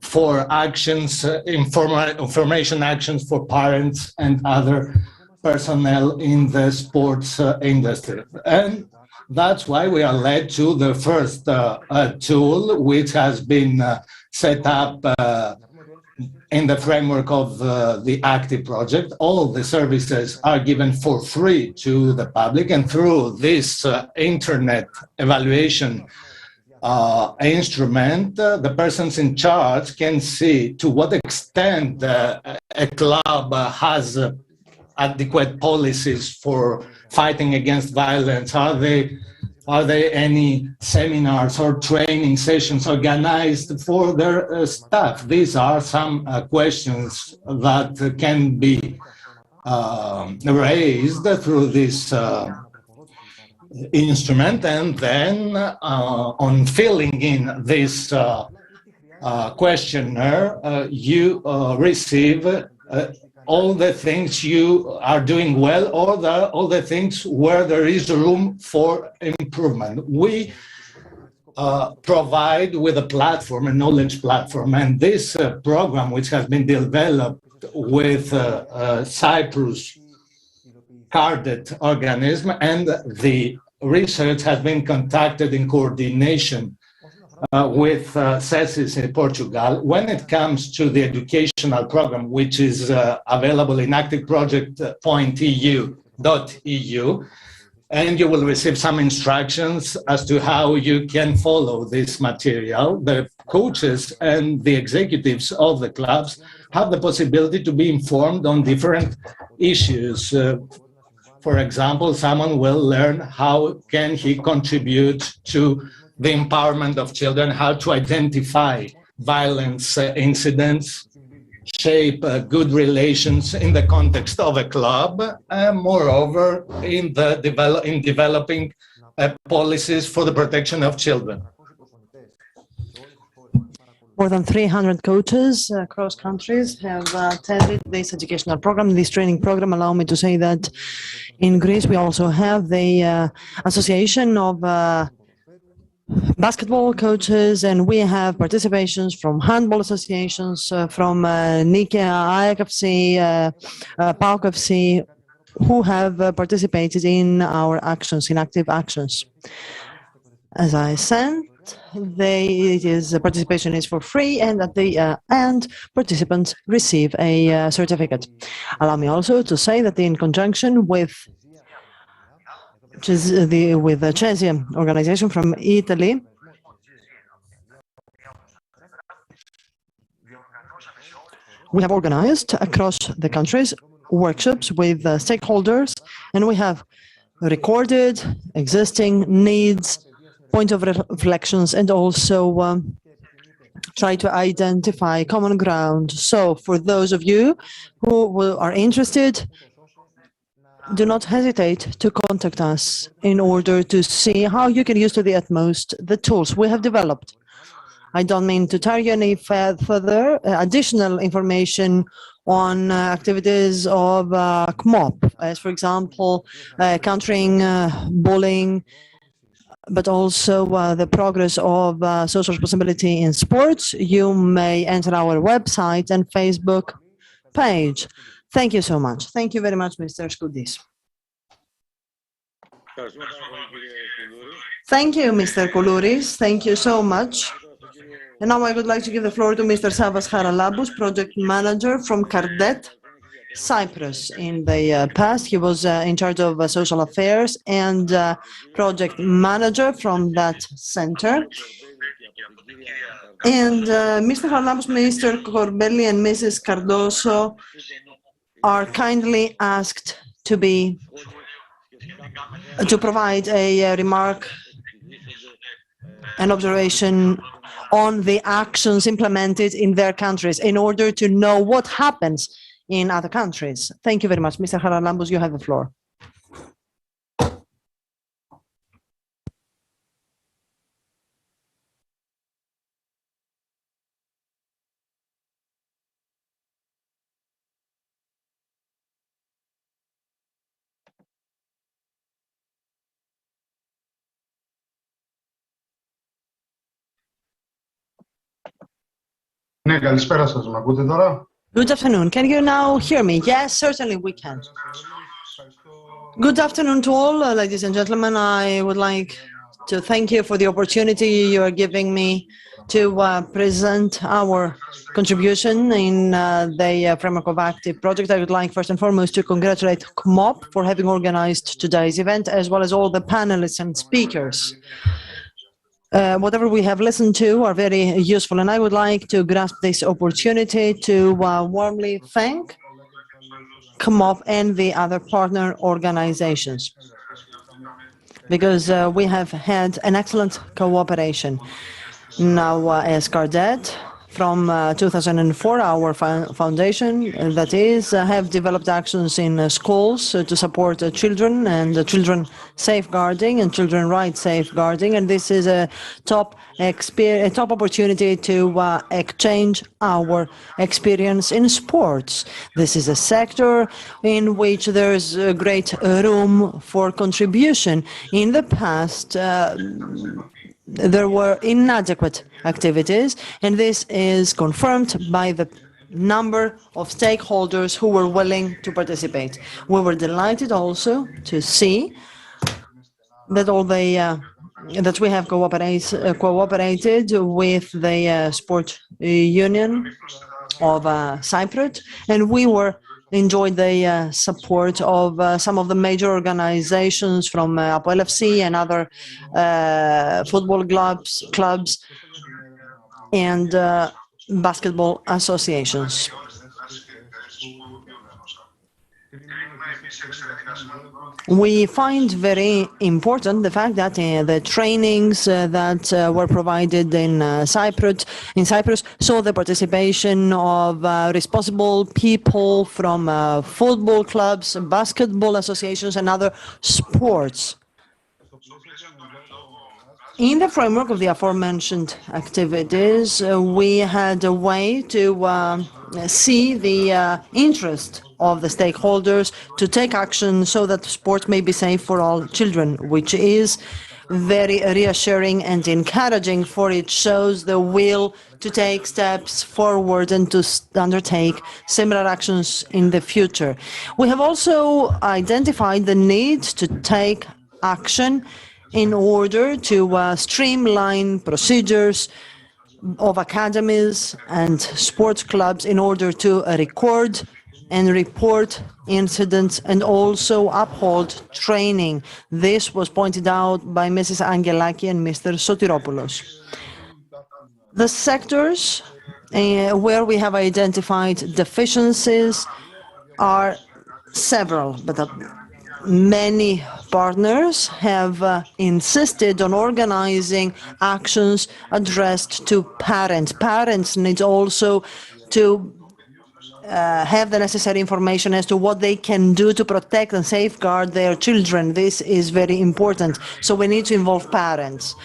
for actions, information actions for parents and other personnel in the sports industry. And that's why we are led to the first tool, which has been set up in the framework of the ACTIVE project. All the services are given for free to the public, and through this internet evaluation instrument, the persons in charge can see to what extent a club has adequate policies for fighting against violence. Are there any seminars or training sessions organized for their staff? These are some questions that can be raised through this instrument, and then on filling in this questionnaire, you receive all the things you are doing well, or all the things where there is room for improvement. We provide with a platform, a knowledge platform, and this program, which has been developed with Cyprus carded organism, and the research has been conducted in coordination with CESIS in Portugal. When it comes to the educational program, which is available in activeproject.eu.eu, and you will receive some instructions as to how you can follow this material. The coaches and the executives of the clubs have the possibility to be informed on different issues. For example, someone will learn how can he contribute to the empowerment of children, how to identify violence incidents, shape good relations in the context of a club, and moreover, in developing policies for the protection of children. More than 300 coaches across countries have attended this educational program, this training program. Allow me to say that in Greece, we also have the Association of basketball coaches, and we have participations from handball associations, from Nikea, AEK FC, PAOK FC, who have participated in our actions, in active actions. As I said, participation is for free, and at the end, participants receive a certificate. Allow me also to say that in conjunction with the CESI organization from Italy, we have organized across the countries workshops with stakeholders, and we have recorded existing needs, point of reflections, and also try to identify common ground. So for those of you who are interested, do not hesitate to contact us in order to see how you can use to the utmost the tools we have developed. I don't mean to tell you any further additional information on activities of CMOP, as for example, countering bullying, but also the progress of social responsibility in sports. You may enter our website and Facebook page. Thank you so much. Thank you very much, Mr. Skoudis. Thank you, Mr. Koulouris. Thank you so much. And now I would like to give the floor to Mr. Savas Haralambous, project manager from Cardet, Cyprus. In the past, he was in charge of social affairs and project manager from that center. And Mr. Haralambous, Mr. Corbelli, and Mrs. Cardoso are kindly asked to provide a remark, an observation on the actions implemented in their countries in order to know what happens in other countries. Thank you very much. Mr. Haralambous, you have the floor. Ναι, καλησπέρα σας. Μ' ακούτε τώρα? Good afternoon. Can you now hear me? Yes, certainly we can. Good afternoon to all, ladies and gentlemen. I would like to thank you for the opportunity you are giving me to present our contribution in the framework of active project. I would like first and foremost to congratulate CMOP for having organized today's event, as well as all the panelists and speakers. Whatever we have listened to are very useful, and I would like to grasp this opportunity to warmly thank CMOP and the other partner organizations, because we have had an excellent cooperation. Now, as Cardet, from 2004, our foundation, that is, have developed actions in schools to support children and children safeguarding and children rights safeguarding. And this is a top opportunity to exchange our experience in sports. This is a sector in which there is great room for contribution. In the past, there were inadequate activities, and this is confirmed by the number of stakeholders who were willing to participate. We were delighted also to see that that we have cooperated with the sport union of Cyprus, and we enjoyed the support of some of the major organizations from Apoel FC and other football clubs and basketball associations. We find very important the fact that the trainings that were provided in Cyprus saw the participation of responsible people from football clubs, basketball associations, and other sports. In the framework of the aforementioned activities, we had a way to see the interest of the stakeholders to take action so that sport may be safe for all children, which is very reassuring and encouraging, for it shows the will to take steps forward and to undertake similar actions in the future. We have also identified the need to take action in order to streamline procedures of academies and sports clubs in order to record and report incidents and also uphold training. This was pointed out by Mrs. Angelaki and Mr. Sotiropoulos. The sectors where we have identified deficiencies are several, but many partners have insisted on organizing actions addressed to parents. Parents need also to have the necessary information as to what they can do to protect and safeguard their children. This is very important. So we need to involve parents.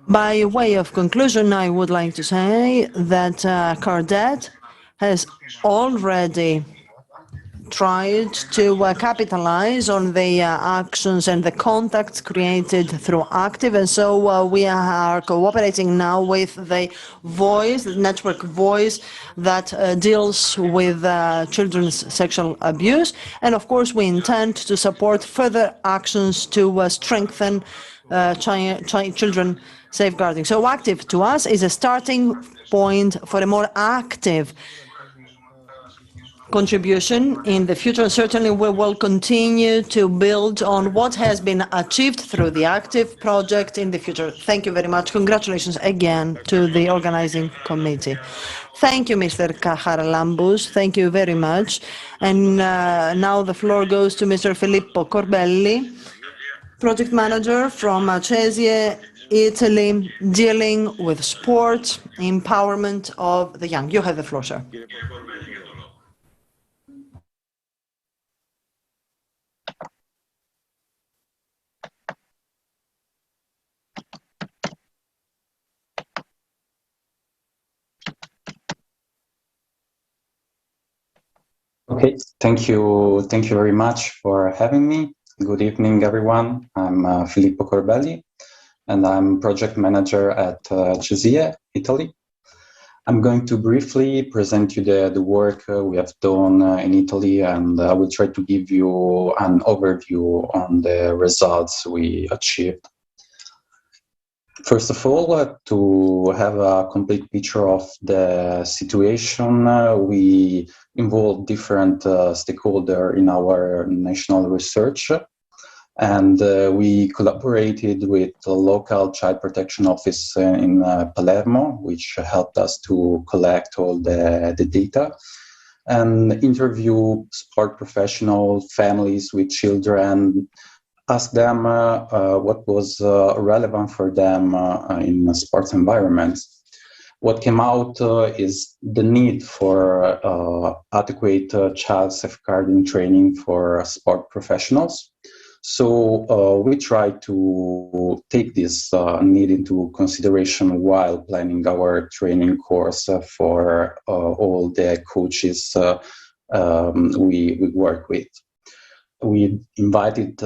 By way of conclusion, I would like to say that CARDET has already tried to capitalize on the actions and the contacts created through Active, and so we are cooperating now with the Voice, the network Voice, that deals with children's sexual abuse, and of course we intend to support further actions to strengthen children safeguarding. So Active to us is a starting point for a more active contribution in the future, and certainly we will continue to build on what has been achieved through the Active project in the future. Thank you very much. Congratulations again to the organizing committee. Thank you, Mr. Kaharalambous. Thank you very much. And now the floor goes to Mr. Filippo Corbelli, project manager from Cesie, Italy, dealing with sport, empowerment of the young. You have the floor, sir. Okay, thank you very much for having me. Good evening, everyone. I'm Filippo Corbelli, and I'm project manager at Cesie, Italy. I'm going to briefly present you the work we have done in Italy, and I will try to give you an overview on the results we achieved. First of all, to have a complete picture of the situation, we involved different stakeholders in our national research, and we collaborated with the local child protection office in Palermo, which helped us to collect all the data and interview sport professionals, families with children, ask them what was relevant for them in a sports environment. What came out is the need for adequate child safeguarding training for sport professionals. So we try to take this need into consideration while planning our training course for all the coaches we work with. We invited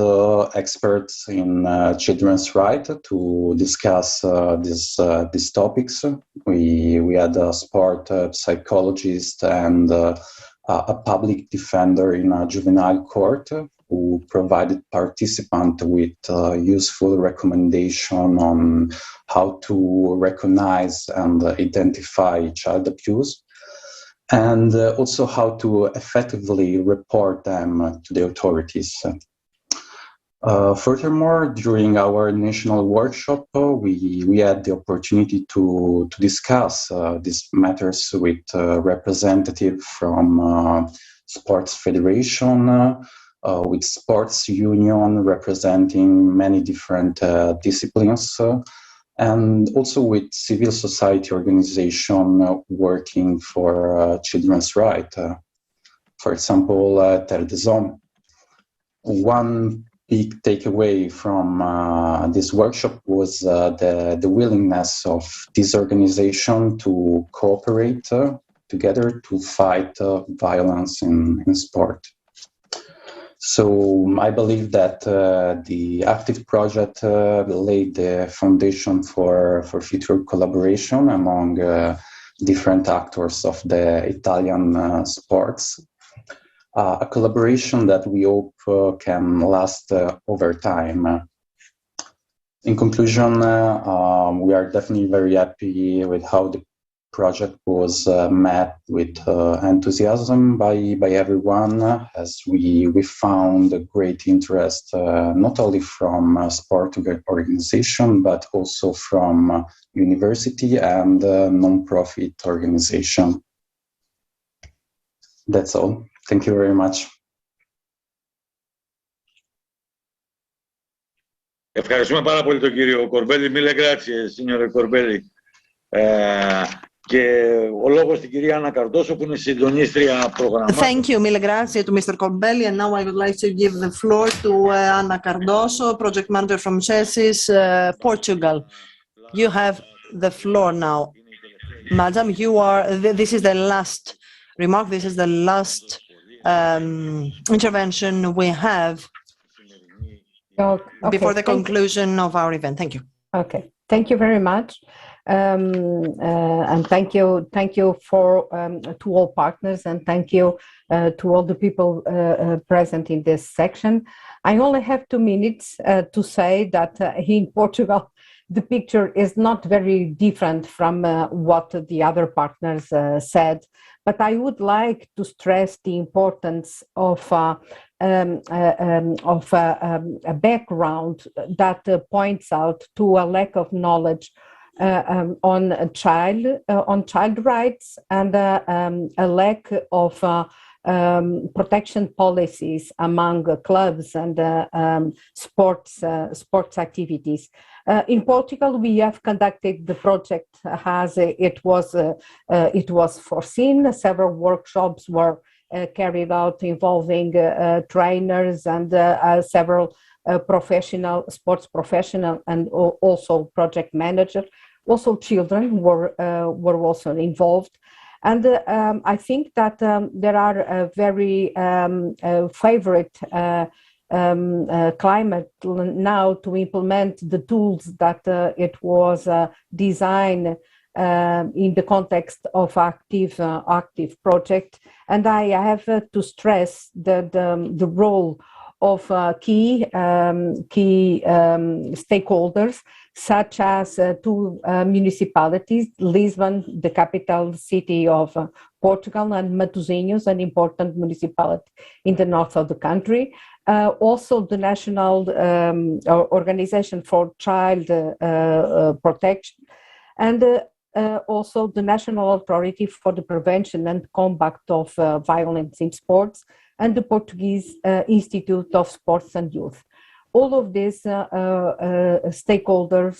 experts in children's rights to discuss these topics. We had a sport psychologist and a public defender in a juvenile court who provided participants with useful recommendation on how to recognize and identify child abuse, and also how to effectively report them to the authorities. Furthermore, during our national workshop, we had the opportunity to discuss these matters with representatives from sports federation, with sports union representing many different disciplines, and also with civil society organization working for children's rights. For example, Terre des Hommes. One big takeaway from this workshop was the willingness of this organization to cooperate together to fight violence in sport. So I believe that the Active project laid the foundation for future collaboration among different actors of the Italian sports. A collaboration that we hope can last over time. In conclusion, we are definitely very happy with how the project was met with enthusiasm by everyone, as we found a great interest not only from sport organization but also from university and non-profit organization. That's all. Thank you very much. Ευχαριστούμε πάρα πολύ τον κύριο Κορμπέλη. Mille grazie, signore Κορμπέλη. Και ο λόγος στην κυρία Άννα Καρδόσο, που είναι συντονίστρια προγραμμάτων. Thank you, mille grazie to Mr. Corbelli. And now I would like to give the floor to Anna Cardoso, project manager from Chelsea, Portugal. You have the floor now. Madam, this is the last remark, this is the last intervention we have before the conclusion of our event. Thank you. Okay, thank you very much. And thank you for to all partners, and thank you to all the people present in this section. I only have 2 minutes to say that in Portugal the picture is not very different from what the other partners said, but I would like to stress the importance of a background that points out to a lack of knowledge on child rights, and a lack of protection policies among clubs and sports activities. In Portugal, we have conducted the project as it was foreseen. Several workshops were carried out involving trainers and several sports professional, and also project manager. Also children were also involved. And I think that there are a very favorite climate now to implement the tools that it was designed in the context of active project. And I have to stress the role of key stakeholders, such as 2 municipalities, Lisbon, the capital city of Portugal, and Matosinhos, an important municipality in the north of the country. Also the National Organization for Child Protection, and also the National Authority for the Prevention and Combat of Violence in Sports, and the Portuguese Institute of Sports and Youth. All of these stakeholders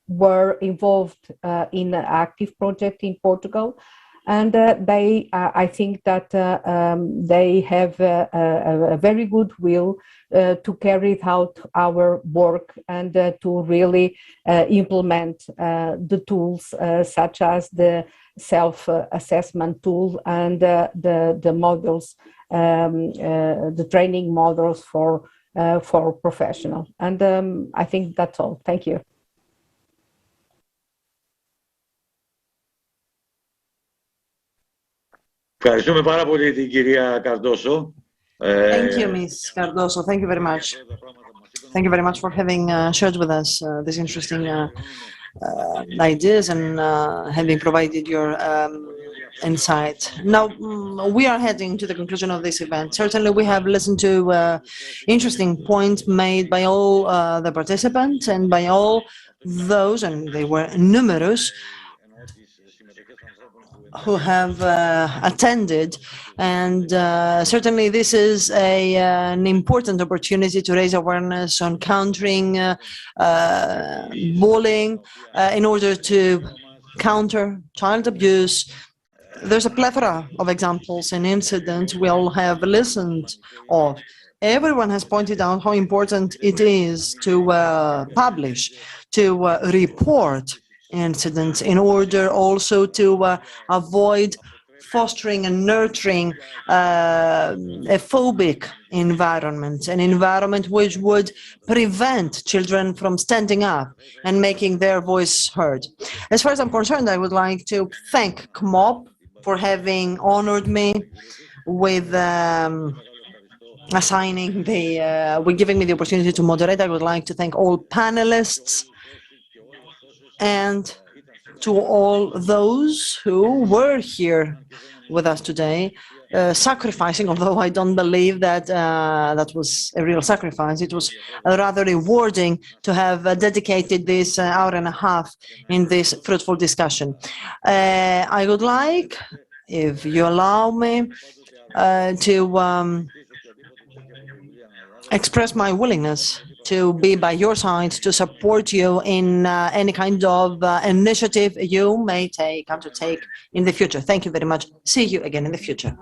were involved in an active project in Portugal, and I think that they have a very good will to carry out our work and to really implement the tools such as the self-assessment tool and the models, the training models for professional. And I think that's all. Thank you. Ευχαριστούμε πάρα πολύ την κυρία Καρδόσο. Thank you, Ms. Cardoso. Thank you very much. Thank you very much for having shared with us these interesting ideas and having provided your insight. Now, we are heading to the conclusion of this event. Certainly, we have listened to interesting points made by all the participants and by all those, and they were numerous, who have attended, and certainly this is an important opportunity to raise awareness on countering bullying in order to counter child abuse. There's a plethora of examples and incidents we all have listened of. Everyone has pointed out how important it is to publish, to report incidents in order also to avoid fostering and nurturing a phobic environment, an environment which would prevent children from standing up and making their voice heard. As far as I'm concerned, I would like to thank CMOP for having honored me with assigning giving me the opportunity to moderate. I would like to thank all panelists and to all those who were here with us today, sacrificing, although I don't believe that that was a real sacrifice. It was rather rewarding to have dedicated this hour and a half in this fruitful discussion. I would like, if you allow me, to express my willingness to be by your side, to support you in any kind of initiative you may undertake in the future. Thank you very much. See you again in the future.